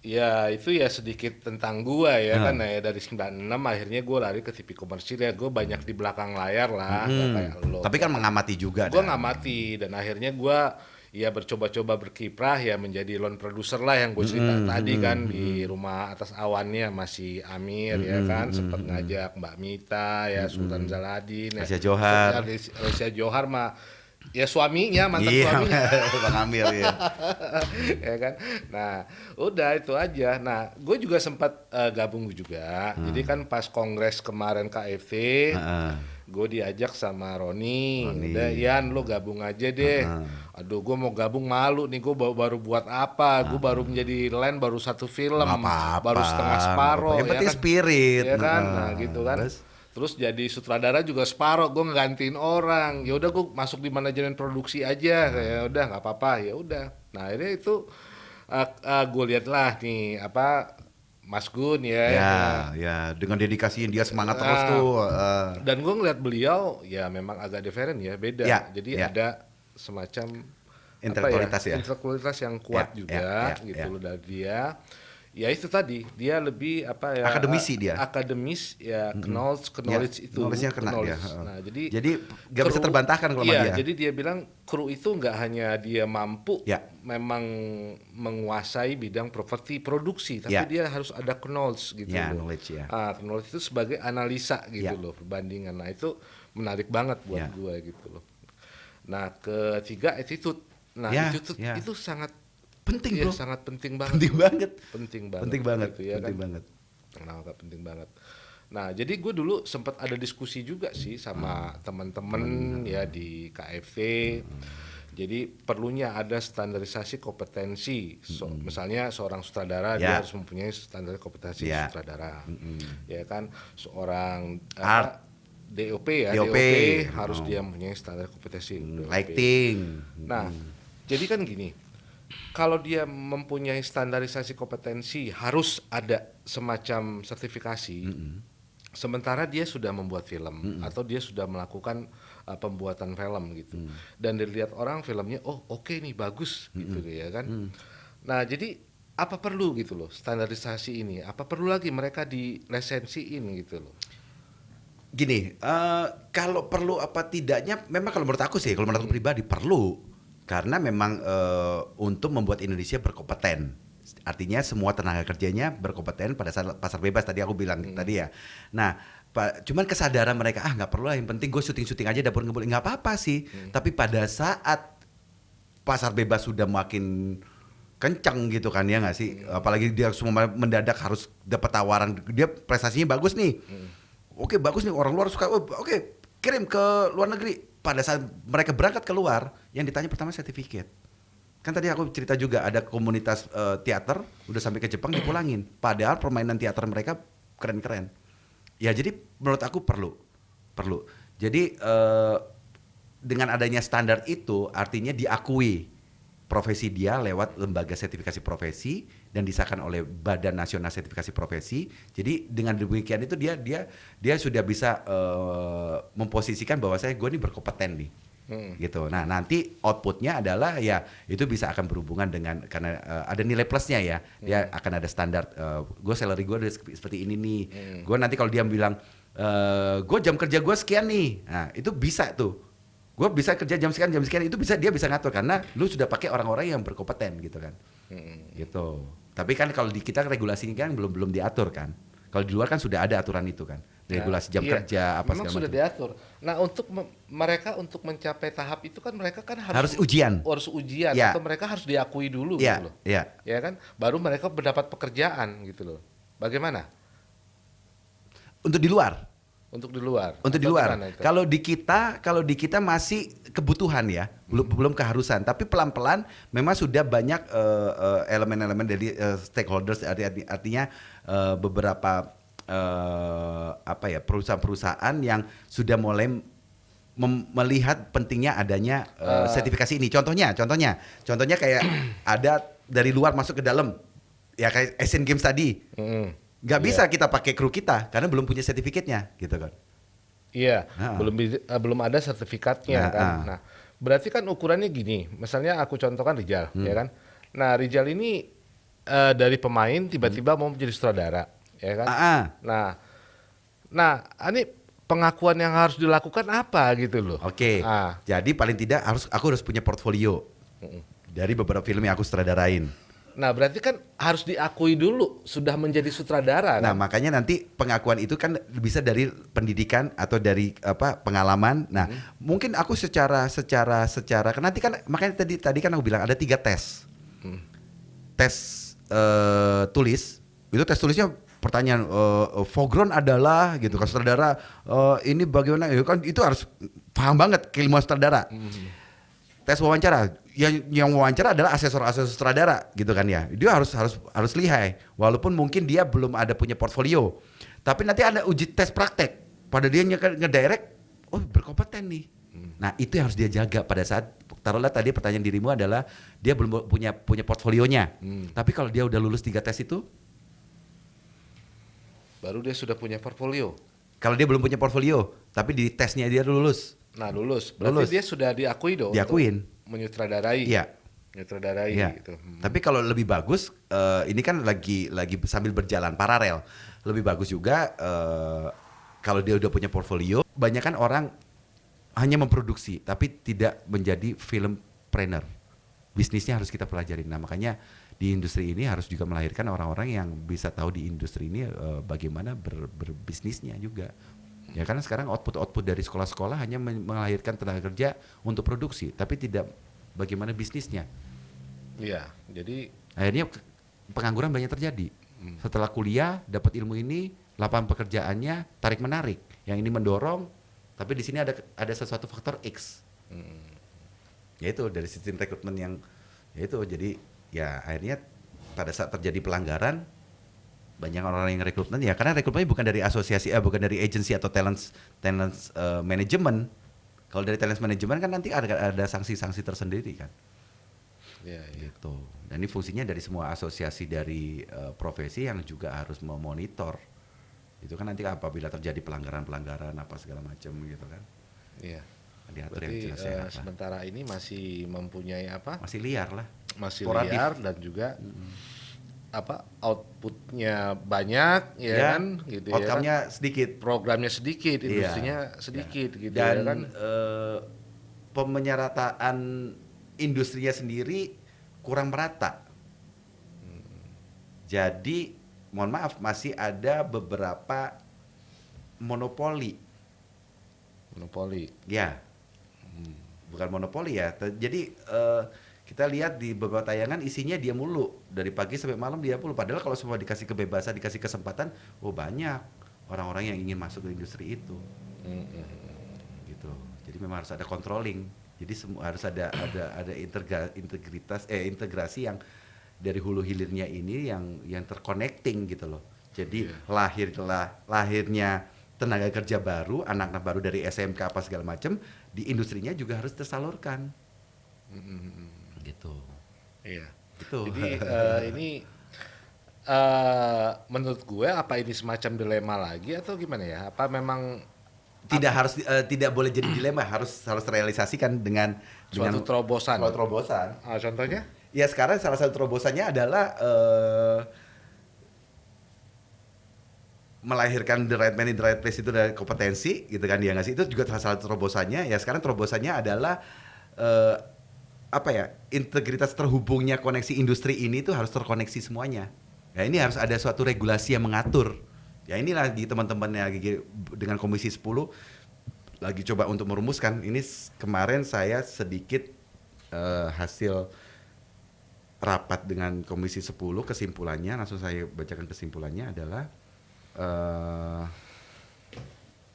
ya itu ya sedikit tentang gua ya kan ya, dari 96 akhirnya gua lari ke TV komersil ya, gua banyak di belakang layar lah nggak kayak lo. Tapi kan mengamati juga. Gua ngamati dan akhirnya gua ya bercoba-coba berkiprah ya menjadi lone producer lah yang gue cerita tadi kan, di Rumah Atas Awannya masih Amir ya kan, sempat ngajak Mbak Mita ya, Sultan Zaladin ya, Reza Johar mah ya suaminya, mantan suaminya. Bang Amir ya. Ya kan. Nah, udah itu aja. Nah, gue juga sempat gabung juga. Jadi kan pas kongres kemarin KFC, gue diajak sama Roni. Udah, Yan, lo gabung aja deh. Aduh, gue mau gabung malu nih. Gue baru buat apa? Gue baru menjadi land, baru satu film, baru setengah separoh. Yang penting ya kan? spirit. Ya kan, nah gitu kan. Terus jadi sutradara juga separoh, gue ngegantiin orang. Ya udah gue masuk di manajemen produksi aja. Ya udah nggak apa-apa, ya udah. Nah akhirnya itu gue lihat lah nih Mas Gun ya. Ya dengan dedikasi dia semangat terus tuh. Dan gue ngeliat beliau ya memang agak different ya, beda. Jadi ada semacam intelektualitas yang kuat juga gitu loh dari dia. Ya itu tadi, dia lebih akademisi dia. Akademis ya, knowledge itu. Knowledge-nya kena dia. Nah, jadi nggak bisa terbantahkan kalau dia. Jadi dia bilang kru itu nggak hanya dia mampu memang menguasai bidang properti produksi, tapi dia harus ada knowledge gitu loh. Knowledge ya. Knowledge itu sebagai analisa gitu loh, perbandingan. Nah, itu menarik banget buat gue gitu loh. Nah, ketiga attitude. Nah, itu sangat penting, bro. Sangat penting banget. Penting banget. Penting banget. Penting banget. Gitu, ya penting kan? banget. Kenapa penting banget? Nah, jadi gue dulu sempat ada diskusi juga sih sama teman-teman ya di KFV. Jadi perlunya ada standarisasi kompetensi. Misalnya seorang sutradara dia Ya, harus mempunyai standar kompetensi ya. sutradara. Ya kan, seorang Art, DOP ya, DOP, DOP harus dia mempunyai standar kompetensi DOP. lighting. Nah, jadi kan gini, kalau dia mempunyai standarisasi kompetensi harus ada semacam sertifikasi. Sementara dia sudah membuat film atau dia sudah melakukan pembuatan film gitu. Dan dilihat orang filmnya, oh oke nih bagus gitu ya kan. Nah, jadi apa perlu gitu loh standarisasi ini? Apa perlu lagi mereka dilisensiin gitu loh? Gini, kalau perlu apa tidaknya, memang kalau menurut aku sih, kalau menurut aku pribadi perlu, karena memang untuk membuat Indonesia berkompeten. Artinya semua tenaga kerjanya berkompeten pada saat pasar bebas tadi aku bilang tadi ya. Nah, cuman kesadaran mereka nggak perlu lah, yang penting gue syuting aja dapur ngebul, nggak apa-apa sih. Tapi pada saat pasar bebas sudah makin kencang gitu kan ya nggak sih, apalagi dia semua mendadak harus dapat tawaran, dia prestasinya bagus nih. Oke bagus nih, orang luar suka, oke kirim ke luar negeri. Pada saat mereka berangkat keluar, yang ditanya pertama sertifikat. Kan tadi aku cerita juga ada komunitas teater udah sampai ke Jepang dipulangin. Padahal permainan teater mereka keren-keren. Ya jadi menurut aku perlu. Jadi dengan adanya standar itu artinya diakui profesi dia lewat lembaga sertifikasi profesi dan disahkan oleh Badan Nasional Sertifikasi Profesi. Jadi dengan demikian itu dia sudah bisa memposisikan bahwa gue ini berkompeten nih. Gitu. Nah, nanti outputnya adalah ya itu bisa akan berhubungan dengan karena ada nilai plusnya ya. Dia akan ada standar gue salary gue udah seperti ini nih. Gue nanti kalau dia bilang gue jam kerja gue sekian nih. Nah, itu bisa tuh. Gue bisa kerja jam sekian itu dia bisa ngatur karena lu sudah pakai orang-orang yang berkompeten gitu kan. Gitu. Tapi kan kalau di kita regulasinya kan belum diatur kan. Kalau di luar kan sudah ada aturan itu kan. Regulasi jam kerja apa memang segala sudah macam. diatur. Nah, untuk mereka untuk mencapai tahap itu kan mereka kan Harus ujian. Harus ujian Ya. atau mereka harus diakui dulu Ya, gitu loh. ya. Ya kan? Baru mereka mendapat pekerjaan gitu loh. Bagaimana? Untuk di luar. Untuk di luar. Untuk di Atau luar. gimana itu? Kalau di kita masih kebutuhan ya, belum keharusan. Tapi pelan-pelan memang sudah banyak elemen-elemen dari stakeholders, artinya beberapa perusahaan-perusahaan yang sudah mulai melihat pentingnya adanya sertifikasi ini. Contohnya kayak ada dari luar masuk ke dalam, ya kayak Asian Games tadi. Nggak bisa kita pakai kru kita karena belum punya sertifikatnya gitu kan. Iya, belum ada sertifikatnya kan. Nah, berarti kan ukurannya gini. Misalnya aku contohkan Rijal, ya kan. Nah, Rijal ini dari pemain tiba-tiba mau menjadi sutradara, ya kan. Nah, ini pengakuan yang harus dilakukan apa gitu loh. Oke. Jadi paling tidak aku harus punya portfolio dari beberapa film yang aku sutradarain. Nah, berarti kan harus diakui dulu sudah menjadi sutradara. Nah, kan? makanya nanti pengakuan itu kan bisa dari pendidikan atau dari pengalaman. Nah, mungkin aku secara nanti kan makanya tadi kan aku bilang ada 3 tes. Tes tulis. Itu tes tulisnya pertanyaan foreground adalah gitu kan sutradara ini bagaimana kan itu harus paham banget keilmuan sutradara. Tes wawancara, yang wawancara adalah asesor sutradara gitu kan ya. Dia harus lihai, walaupun mungkin dia belum ada punya portfolio. Tapi nanti ada uji tes praktek. Pada dia ngedirect, berkompeten nih. Nah itu yang harus dia jaga pada saat taruhlah tadi pertanyaan dirimu adalah dia belum punya portfolionya. Tapi kalau dia udah lulus 3 tes itu, baru dia sudah punya portfolio. Kalau dia belum punya portfolio, tapi di tesnya dia lulus. Nah lulus, berarti dia sudah diakui dong. Diakuin. Menyutradarai. Iya. Menyutradarai gitu. Tapi kalau lebih bagus, ini kan lagi sambil berjalan paralel. Lebih bagus juga kalau dia udah punya portfolio. Banyak kan orang hanya memproduksi, tapi tidak menjadi filmpreneur. Bisnisnya harus kita pelajari. Nah makanya di industri ini harus juga melahirkan orang-orang yang bisa tahu di industri ini bagaimana berbisnisnya juga. Ya karena sekarang output dari sekolah-sekolah hanya melahirkan tenaga kerja untuk produksi, tapi tidak bagaimana bisnisnya. Iya, jadi akhirnya pengangguran banyak terjadi. Setelah kuliah dapat ilmu ini, lapangan pekerjaannya tarik menarik, yang ini mendorong, tapi di sini ada sesuatu faktor X. Yaitu dari sistem rekrutmen yang yaitu jadi ya akhirnya pada saat terjadi pelanggaran banyak orang yang rekrutmen ya karena rekrutmennya bukan dari asosiasi bukan dari agency atau talent management. Kalau dari talent management kan nanti ada sanksi-sanksi tersendiri kan. Iya. Gitu. Dan ini fungsinya dari semua asosiasi dari profesi yang juga harus memonitor. Itu kan nanti apabila terjadi pelanggaran apa segala macam gitu kan. Iya. Diatur Berarti yang jelas sementara ini masih mempunyai apa? Masih liar lah. Masih Sporadis. liar dan juga apa outputnya banyak ya kan gitu Outcome-nya ya kan? sedikit. Programnya sedikit, industrinya sedikit gitu Dan ya kan. pemenyerataan industrinya sendiri kurang merata. Jadi mohon maaf masih ada beberapa monopoli. Ya, bukan monopoli ya. Jadi kita lihat di beberapa tayangan isinya dia mulu dari pagi sampai malam dia mulu. Padahal kalau semua dikasih kebebasan, dikasih kesempatan, banyak orang-orang yang ingin masuk ke industri itu. Gitu. Jadi memang harus ada controlling. Jadi harus ada integrasi yang dari hulu hilirnya ini yang terconnecting gitu loh. Jadi lahirnya tenaga kerja baru, anak-anak baru dari SMK apa segala macam di industrinya juga harus tersalurkan. Gitu. Iya. Gitu. Jadi ini menurut gue apa ini semacam dilema lagi atau gimana ya? Apa memang tidak boleh jadi dilema, harus realisasikan dengan suatu terobosan. Contohnya? Ya sekarang salah satu terobosannya adalah melahirkan the right man in the right place itu dari kompetensi gitu kan dia ngasih itu juga salah satu terobosannya. Ya sekarang terobosannya adalah integritas terhubungnya koneksi industri ini tuh harus terkoneksi semuanya. Ya ini harus ada suatu regulasi yang mengatur. Ya inilah di teman-teman yang dengan Komisi 10 lagi coba untuk merumuskan. Ini kemarin saya sedikit hasil rapat dengan Komisi 10 kesimpulannya, langsung saya bacakan kesimpulannya adalah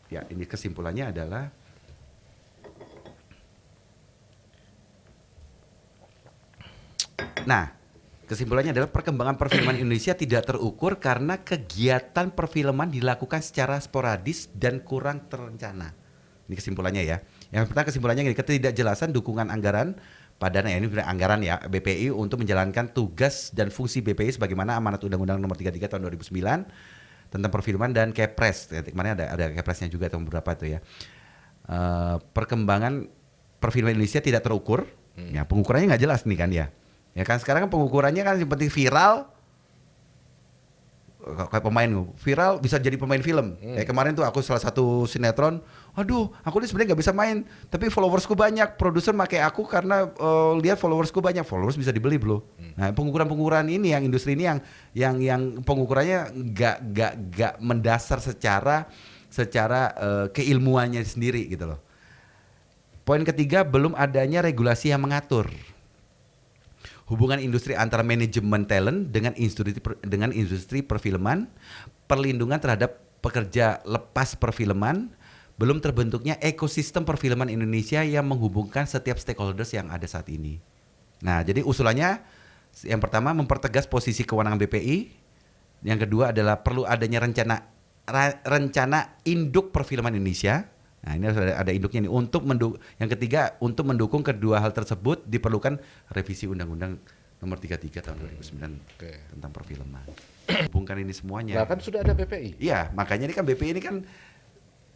ini kesimpulannya adalah kesimpulannya adalah perkembangan perfilman Indonesia tidak terukur karena kegiatan perfilman dilakukan secara sporadis dan kurang terencana. Ini kesimpulannya ya. Yang pertama kesimpulannya ini ketidakjelasan dukungan anggaran pada ini anggaran ya BPI untuk menjalankan tugas dan fungsi BPI sebagaimana amanat Undang-Undang Nomor 33 Tahun 2009 tentang perfilman dan Kepres. Kemarin ada Kepresnya juga atau beberapa itu ya. Perkembangan perfilman Indonesia tidak terukur. Ya, pengukurannya nggak jelas nih kan ya. Ya kan sekarang kan pengukurannya kan yang penting viral. Kayak pemain viral bisa jadi pemain film. Kayak kemarin tuh aku salah satu sinetron, aduh aku ini sebenarnya nggak bisa main, tapi followersku banyak. Produser pakai aku karena lihat followersku banyak. Followers bisa dibeli bro. Nah pengukuran ini yang industri ini yang pengukurannya nggak mendasar secara keilmuannya sendiri gitu loh. Poin ketiga belum adanya regulasi yang mengatur hubungan industri antara manajemen talent dengan industri perfilman, perlindungan terhadap pekerja lepas perfilman, belum terbentuknya ekosistem perfilman Indonesia yang menghubungkan setiap stakeholders yang ada saat ini. Nah, jadi usulannya yang pertama mempertegas posisi kewenangan BPI, yang kedua adalah perlu adanya rencana induk perfilman Indonesia. Nah ini harus ada induknya nih yang ketiga untuk mendukung kedua hal tersebut diperlukan revisi Undang-Undang Nomor 33 Tahun 2009 tentang perfilman. Hubungkan ini semuanya. Nah kan sudah ada BPI. Iya makanya ini kan BPI ini kan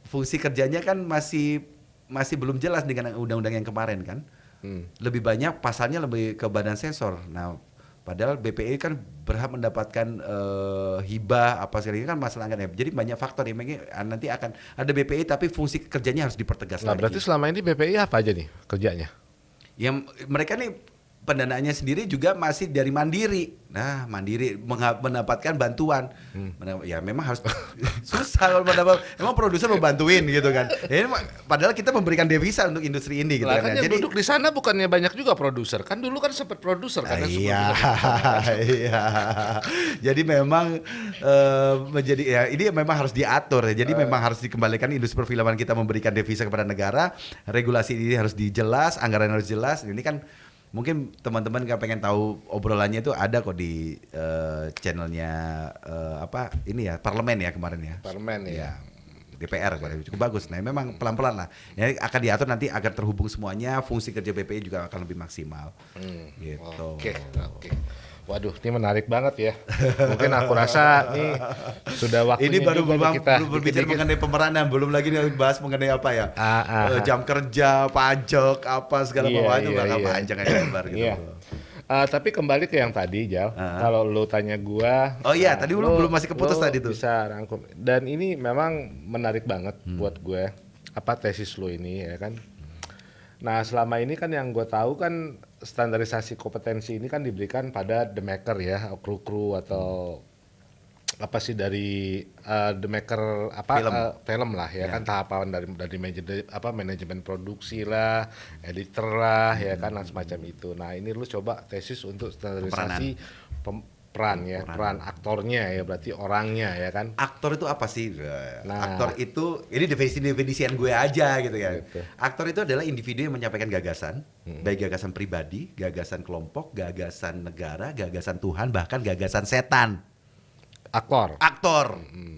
fungsi kerjanya kan masih belum jelas dengan undang-undang yang kemarin kan. Lebih banyak pasalnya lebih ke badan sensor. Nah padahal BPI kan berhak mendapatkan hibah apa segala kan masalah kan ya. Jadi banyak faktor yang nanti akan ada BPI tapi fungsi kerjanya harus dipertegas lagi. Nah berarti selama ini BPI apa aja nih kerjanya? Yang mereka nih pendanaannya sendiri juga masih dari Mandiri. Nah, Mandiri mendapatkan bantuan. Ya memang harus susah kalau mendapat. Emang produser mau bantuin gitu kan. Ya, padahal kita memberikan devisa untuk industri ini gitu Lah kan. kan yang Jadi duduk di sana bukannya banyak juga produser. Kan dulu kan sempat produser kan. iya, iya. Jadi memang menjadi ya ini memang harus diatur ya. Jadi memang harus dikembalikan industri perfilman kita memberikan devisa kepada negara. Regulasi ini harus dijelas, anggaran harus jelas. Ini kan mungkin teman-teman nggak pengen tahu obrolannya itu ada kok di channelnya apa ini ya parlemen ya kemarin ya. Parlemen ya. DPR cukup bagus. Nah, memang pelan-pelan lah. Ya, akan diatur nanti agar terhubung semuanya, fungsi kerja BPI juga akan lebih maksimal. Gitu. Oke. Waduh, ini menarik banget ya. Mungkin aku rasa ini sudah waktunya ini baru juga kita belum berbicara mengenai pemeranan, belum lagi nih bahas mengenai apa ya? Jam kerja, pajak, apa segala macam itu bakal panjang aja lebar gitu. Iya. Tapi kembali ke yang tadi, Jal. Kalau lu tanya gua, oh iya, tadi lu belum masih keputus tadi tuh. Bisa rangkum. Dan ini memang menarik banget buat gue. Apa tesis lu ini ya kan? Nah, selama ini kan yang gue tahu kan standarisasi kompetensi ini kan diberikan pada the maker ya, kru atau apa sih dari the maker apa film lah ya kan, tahapan dari manajemen produksi lah, editor lah ya kan, semacam itu. Nah ini lu coba tesis untuk standarisasi peran aktornya ya, berarti orangnya ya kan. Aktor itu apa sih? Aktor itu ini definisian gue aja gitu ya. Gitu. Aktor itu adalah individu yang menyampaikan gagasan, baik gagasan pribadi, gagasan kelompok, gagasan negara, gagasan Tuhan, bahkan gagasan setan. Aktor.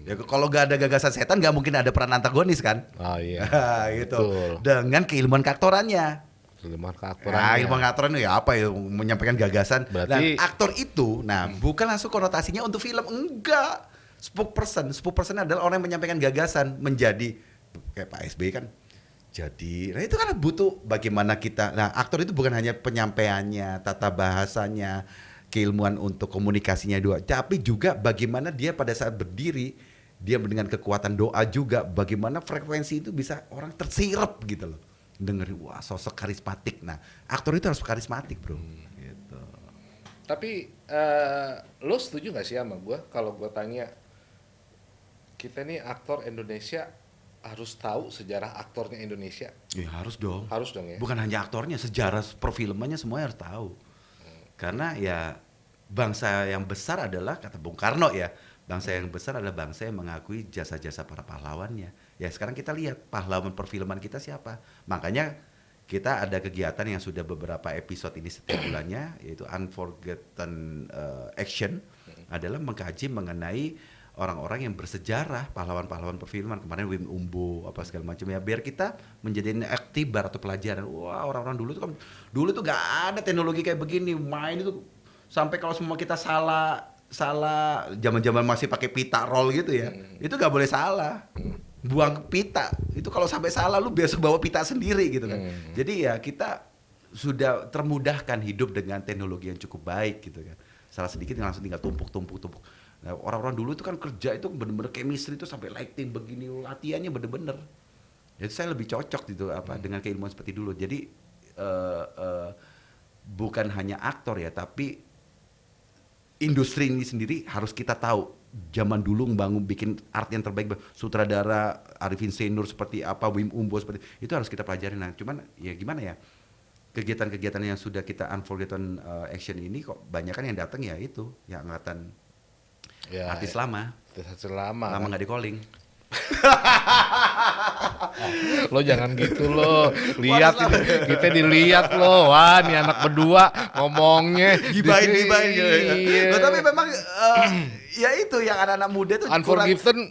Ya, kalau gak ada gagasan setan gak mungkin ada peran antagonis kan? Oh iya. Gitu. Betul. Dengan keilmuan keaktorannya. Ilmu keaktoran ya apa ya, menyampaikan gagasan. Berarti dan aktor itu, bukan langsung konotasinya untuk film, enggak. Spokesperson adalah orang yang menyampaikan gagasan, menjadi kayak Pak SBY kan. Jadi, nah itu kan butuh bagaimana kita. Nah, aktor itu bukan hanya penyampaiannya, tata bahasanya, keilmuan untuk komunikasinya doa, tapi juga bagaimana dia pada saat berdiri, dia dengan kekuatan doa juga, bagaimana frekuensi itu bisa orang tersirap gitu loh. Dengerin, wah sosok karismatik. Nah, aktor itu harus karismatik, bro. Gitu. Tapi lo setuju gak sih sama gue kalau gue tanya, kita nih aktor Indonesia harus tahu sejarah aktornya Indonesia? Ya harus dong. Harus dong ya. Bukan hanya aktornya, sejarah perfilmannya semuanya harus tahu. Karena ya bangsa yang besar adalah, kata Bung Karno ya, bangsa yang besar adalah bangsa yang mengakui jasa-jasa para pahlawannya. Ya sekarang kita lihat pahlawan perfilman kita siapa. Makanya kita ada kegiatan yang sudah beberapa episode ini setiap bulannya, yaitu Unforgotten Action, adalah mengkaji mengenai orang-orang yang bersejarah, pahlawan-pahlawan perfilman. Kemarin Wim Umbo apa segala macam ya, biar kita menjadi aktibar atau pelajaran. Wah, orang-orang dulu tuh gak ada teknologi kayak begini, main itu sampai kalau semua kita salah zaman-zaman masih pakai pita roll gitu ya. Itu gak boleh salah. Buang pita. Itu kalau sampai salah lu biasa bawa pita sendiri gitu kan. Jadi ya kita sudah termudahkan hidup dengan teknologi yang cukup baik gitu kan. Salah sedikit langsung tinggal tumpuk. Nah, orang-orang dulu itu kan kerja itu bener-bener chemistry itu sampai lighting begini, latihannya bener-bener. Jadi saya lebih cocok gitu dengan keilmuan seperti dulu. Jadi bukan hanya aktor ya, tapi industri ini sendiri harus kita tahu. Zaman dulu bikin art yang terbaik, sutradara Arifin Senur seperti apa, Wim Umbo seperti itu harus kita pelajari. Nah, cuman ya gimana ya? Kegiatan-kegiatan yang sudah kita Unforgotten Action ini kok banyak kan yang datang ya itu, yang angkatan ya, artis lama kan? Nggak di calling. Lo jangan gitu lo, lihat kita dilihat lo, wah nih anak berdua ngomongnya gibain gitu. Tapi memang ya itu yang anak-anak muda tuh Unforgiven.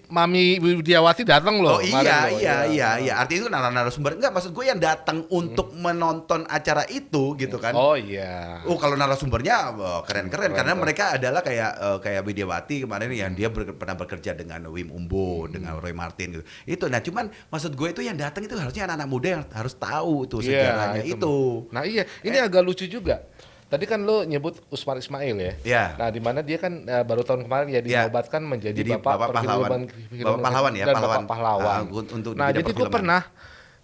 Mami Widiawati datang loh. Oh iya. Artinya itu narasumber. Enggak, maksud gue yang datang untuk menonton acara itu gitu kan. Oh iya. Oh kalau narasumbernya keren-keren karena mereka adalah kayak Widiawati kemarin yang dia pernah bekerja dengan Wim Umbo, dengan Roy Martin gitu. Itu nah cuman maksud gue itu yang datang itu harusnya anak-anak muda yang harus tahu tuh sejarahnya itu. Nah iya, ini agak lucu juga. Tadi kan lo nyebut Usmar Ismail ya. Yeah. Nah, di mana dia kan baru tahun kemarin ya dinobatkan menjadi bapak pahlawan. Bapak pahlawan. Untuk nah, jadi gue pernah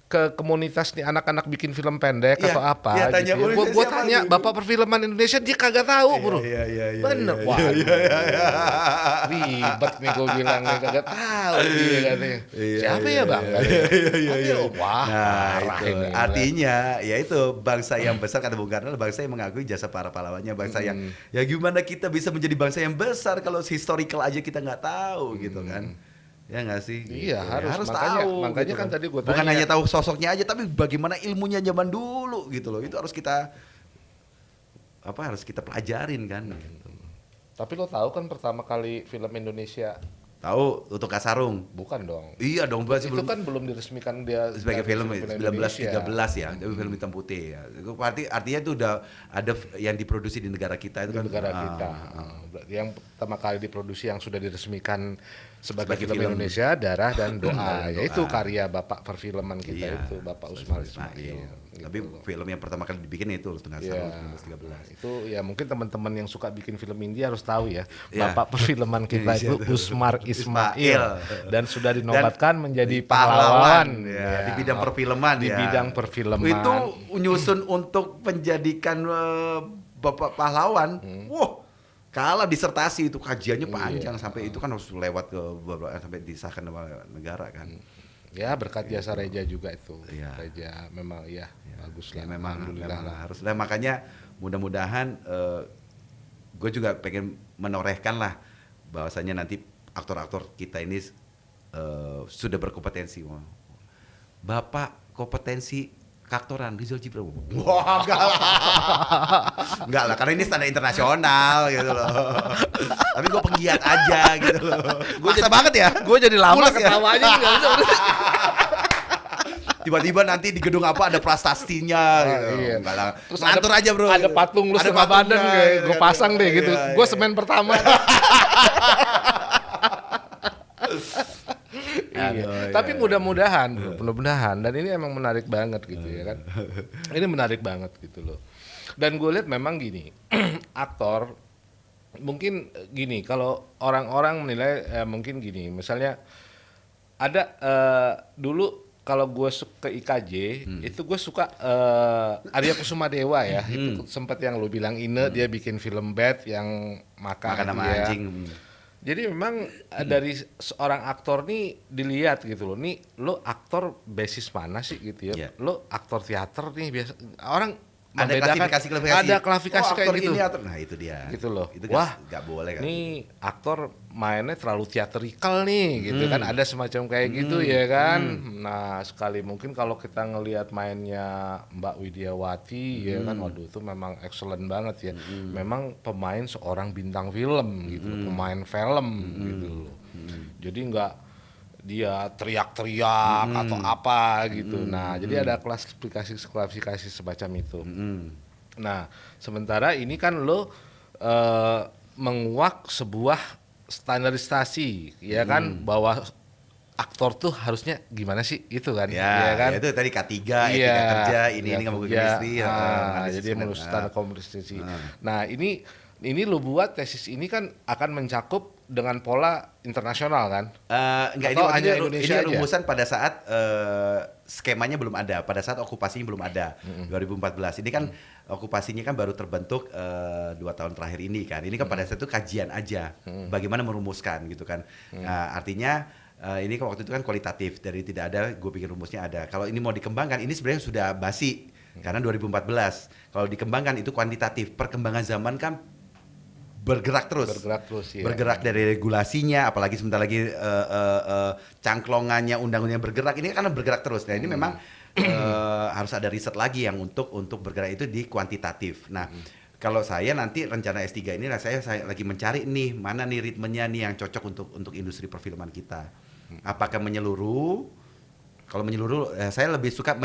ke komunitas nih anak-anak bikin film pendek Iya, atau apa iya, tanya gitu. komunitas Gue siapa tanya tuh? Bapak Perfilman Indonesia, dia kagak tahu, Bro. Iya. Bener, Iya, waduh. iya. Ribet nih gue bilang nih, kagak tahu dia katanya. Iya, Siapa iya, ya Bang? iya, Katanya. iya. Wah, Nah, parah itu ini. artinya ya itu bangsa yang besar kata Bung Karno, bangsa yang mengakui jasa para pahlawannya, bangsa yang ya gimana kita bisa menjadi bangsa yang besar kalau historical aja kita nggak tahu gitu kan. Ya nggak sih? Iya, Gitu. harus. tahu. Makanya gitu kan tadi gua bukan tanya. hanya tahu sosoknya aja, tapi bagaimana ilmunya zaman dulu gitu loh. Itu harus kita harus kita pelajarin kan. Gitu. Tapi lo tahu kan pertama kali film Indonesia, Tahu untuk Kak Sarung? bukan dong. Iya dong, berarti Itu kan belum diresmikan dia sebagai film Indonesia. 1913 ya, tapi film hitam putih ya. Itu artinya itu udah ada yang diproduksi di negara kita itu Di kan. negara kita. Yang pertama kali diproduksi yang sudah diresmikan sebagai film Indonesia, Darah dan Doa, yaitu karya Bapak perfilman kita Iya, itu, Bapak Usmar Ismail. Tapi film yang pertama kali dibikin itu Setengah Iya. Sarung 1913. Itu ya mungkin teman-teman yang suka bikin film India harus tahu ya, Iya. Bapak perfilman kita Iya, itu itu. Usmar Ismail. Ismail dan sudah dinobatkan menjadi Pahlawan pahlawan ya, di bidang perfilman di ya. bidang perfilman. Itu nyusun untuk menjadikan Bapak pahlawan. Wah, kalah disertasi itu kajiannya panjang sampai itu kan harus lewat ke beberapa sampai disahkan sama negara kan. Ya berkat jasa Reja juga itu. Iya. Reja memang ya, bagus Ya, lah. memang Alhamdulillah lah. harus. Nah, makanya mudah-mudahan gue juga pengen menorehkan lah bahwasanya nanti aktor-aktor kita ini sudah berkompetensi. Bapak kompetensi keaktoran Rizal Jibran. Wah, enggak lah. Enggak lah, karena ini standar internasional gitu loh. Tapi gue penggiat aja gitu loh. Maksa banget ya. Gue jadi lama Pulas ya? ketawanya nggak bisa. Tiba-tiba nanti di gedung apa ada prastastinya gitu. Iya. Enggak lah. Terus Ngantur aja bro. Ada patung lu Ada setengah badan patungnya, kayak gue gitu. pasang deh gitu. Iya, Gue iya. semen pertama. Iya. Aduh, Tapi iya. mudah-mudahan dan ini emang menarik banget gitu ya kan. Ini menarik banget gitu loh. Dan gue lihat memang gini, aktor mungkin gini, kalau orang-orang menilai mungkin gini, misalnya ada dulu kalau gue ke IKJ itu gue suka Arya Kusuma Dewa ya, itu sempat yang lu bilang dia bikin film Bad yang Makan makan sama ya. anjing. Jadi memang dari seorang aktor nih dilihat gitu loh, nih lo aktor basis mana sih gitu ya? Iya. Lo aktor teater nih biasa orang Ada membedakan, klasifikasi. ada klasifikasi Oh, kayak aktor gitu. ini, aktor. Nah itu dia. Gitu loh. Itu Wah, nggak boleh kan. Nih aktor mainnya terlalu teatrikal nih gitu kan, ada semacam kayak gitu ya kan. Nah sekali mungkin kalau kita ngelihat mainnya Mbak Widiawati ya kan, waduh itu memang excellent banget ya. Memang pemain seorang bintang film gitu, pemain film gitu loh. Jadi nggak dia teriak-teriak atau apa gitu. Nah jadi ada klasifikasi semacam itu. Nah sementara ini kan lo menguak sebuah standarisasi ya kan, bahwa aktor tuh harusnya gimana sih itu kan, Ya, kan? ya itu tadi K3, etika kerja, ini nggak mau kerja. chemistry. Jadi menurut standar kompetensi. Nah ini lo buat tesis ini kan akan mencakup dengan pola internasional kan? Enggak, Atau ini hanya ini Indonesia aja? rumusan pada saat skemanya belum ada, pada saat okupasinya belum ada, 2014. Ini kan okupasinya kan baru terbentuk 2 tahun terakhir ini kan. Ini kan pada saat itu kajian aja, bagaimana merumuskan gitu kan. Nah, artinya ini kan waktu itu kan kualitatif, dari tidak ada gue bikin rumusnya ada. Kalau ini mau dikembangkan, ini sebenarnya sudah basi karena 2014. Kalau dikembangkan itu kuantitatif. Perkembangan zaman kan bergerak terus ya. Bergerak dari regulasinya, apalagi sebentar lagi cangklongannya undang-undang bergerak, ini kan bergerak terus. Nah ini memang harus ada riset lagi yang untuk bergerak itu di kuantitatif. Nah kalau saya nanti rencana S3 ini, saya lagi mencari nih mana nih ritmenya nih yang cocok untuk industri perfilman kita. Apakah menyeluruh? Kalau menyeluruh, saya lebih suka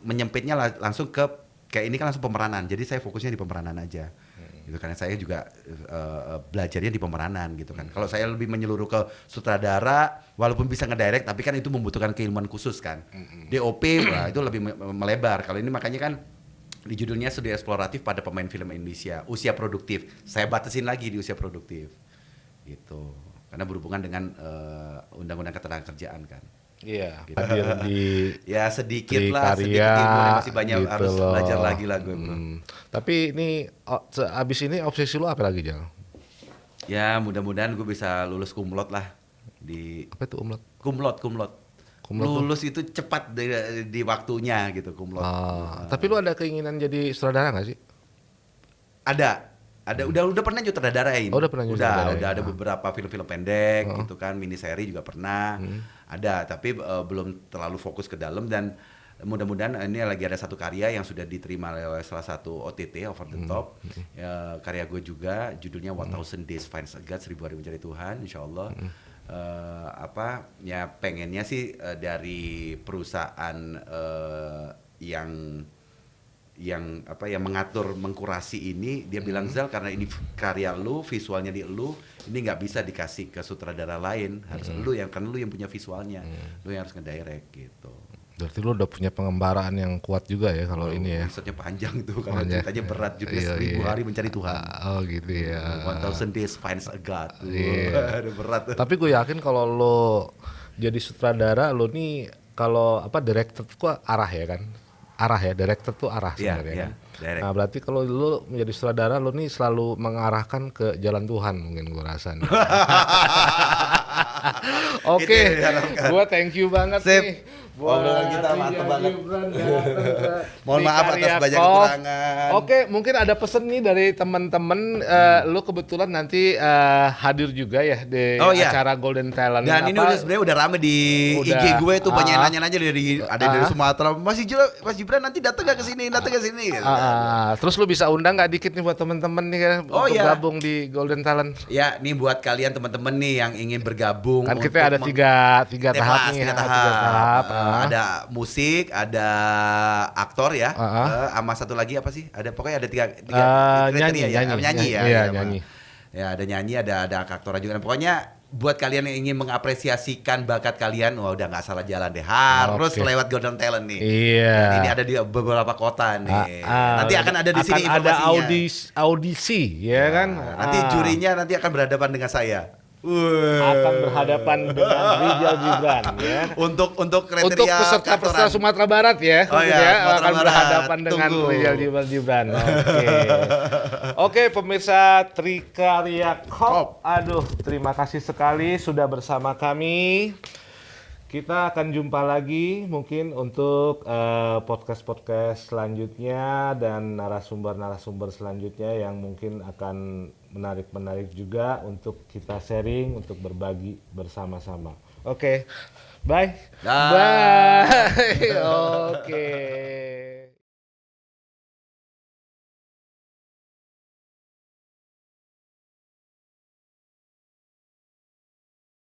menyempitnya langsung kayak ini kan langsung pemeranan. Jadi saya fokusnya di pemeranan aja. Gitu karena saya juga belajarnya di pemeranan gitu kan. Kalau saya lebih menyeluruh ke sutradara, walaupun bisa ngedirect, tapi kan itu membutuhkan keilmuan khusus kan. DOP wah, itu lebih melebar. Kalau ini makanya kan di judulnya studi eksploratif pada pemain film Indonesia, usia produktif. Saya batasin lagi di usia produktif, gitu. Karena berhubungan dengan undang-undang ketenagakerjaan kan. Iya, Gitu. hadir di Ya sedikit Karya, sedikit ilmu nih, masih banyak gitu harus loh. belajar lagi lah gue bro. Tapi ini abis ini obsesi lu apa lagi, Jal? Ya mudah-mudahan gue bisa lulus kumlot lah di Apa itu umlaut? kumlot. Kumlot tuh? Lulus itu cepat di waktunya gitu kumlot. Tapi lu ada keinginan jadi sutradara nggak sih? Ada udah pernah nyutradarain. Oh, udah pernah nyutradarain. Udah ada beberapa film-film pendek gitu kan, mini seri juga pernah. Ada, tapi belum terlalu fokus ke dalam dan mudah-mudahan ini lagi ada satu karya yang sudah diterima oleh salah satu OTT over the top. Ya, karya gue juga judulnya 1000 Days Finds a God, 1000 hari mencari Tuhan, insyaallah. Ya pengennya sih dari perusahaan yang mengatur mengkurasi ini dia bilang Zal, karena ini karya lu, visualnya di lu, ini nggak bisa dikasih ke sutradara lain, harus lu yang punya visualnya, lu yang harus ngedirect gitu. Berarti lu udah punya pengembaraan yang kuat juga ya kalau ini ya. Risetnya panjang itu karena ceritanya berat juga, 1000 hari mencari Tuhan. Oh gitu ya. 1000 Days Finds a God. Aduh, berat. Tapi gue yakin kalau lo jadi sutradara, lo nih kalau director tuh arah ya kan? Arah ya, director tuh arah sebenarnya kan. Direct. Nah berarti kalau lo menjadi sutradara, lo nih selalu mengarahkan ke jalan Tuhan mungkin gue rasa nih. Oke, gue thank you banget Sip. nih. Obrolan kita mantap banget. Mohon Di maaf atas Karya banyak Kop. kekurangan. Oke, mungkin ada pesan nih dari teman-teman. Lu kebetulan nanti hadir juga ya di acara Golden Talent. Dan ini udah sebenarnya udah rame di IG gue tuh, banyak yang nanya-nanya ada dari Sumatera. Mas Gibran nanti datang gak ke sini? Terus lu bisa undang nggak dikit nih buat teman-teman nih kan untuk gabung di Golden Talent? Ya, nih buat kalian teman-teman nih yang ingin bergabung. Kan kita ada tiga tahap nih. Tiga tahap. Ada musik, ada aktor ya, sama satu lagi apa sih? Ada pokoknya ada tiga kriteria nyanyi. Ya, ada nyanyi, ada aktor juga. Dan pokoknya buat kalian yang ingin mengapresiasikan bakat kalian, wah udah nggak salah jalan deh. Harus lewat Golden Talent nih. Iya. Dan ini ada di beberapa kota nih. Nanti akan ada di sini informasinya. Ada audisi, ya kan? Nanti jurinya nanti akan berhadapan dengan saya. Akan berhadapan dengan Rizal Gibran ya. Untuk kriteria untuk peserta Sumatera Barat ya. Akan berhadapan dengan Rizal Gibran. Oke, pemirsa Trikarya Kop. Aduh, terima kasih sekali sudah bersama kami. Kita akan jumpa lagi mungkin untuk podcast-podcast selanjutnya dan narasumber-narasumber selanjutnya yang mungkin akan menarik juga untuk kita sharing, untuk berbagi bersama-sama. Oke, bye. Bye. Oke.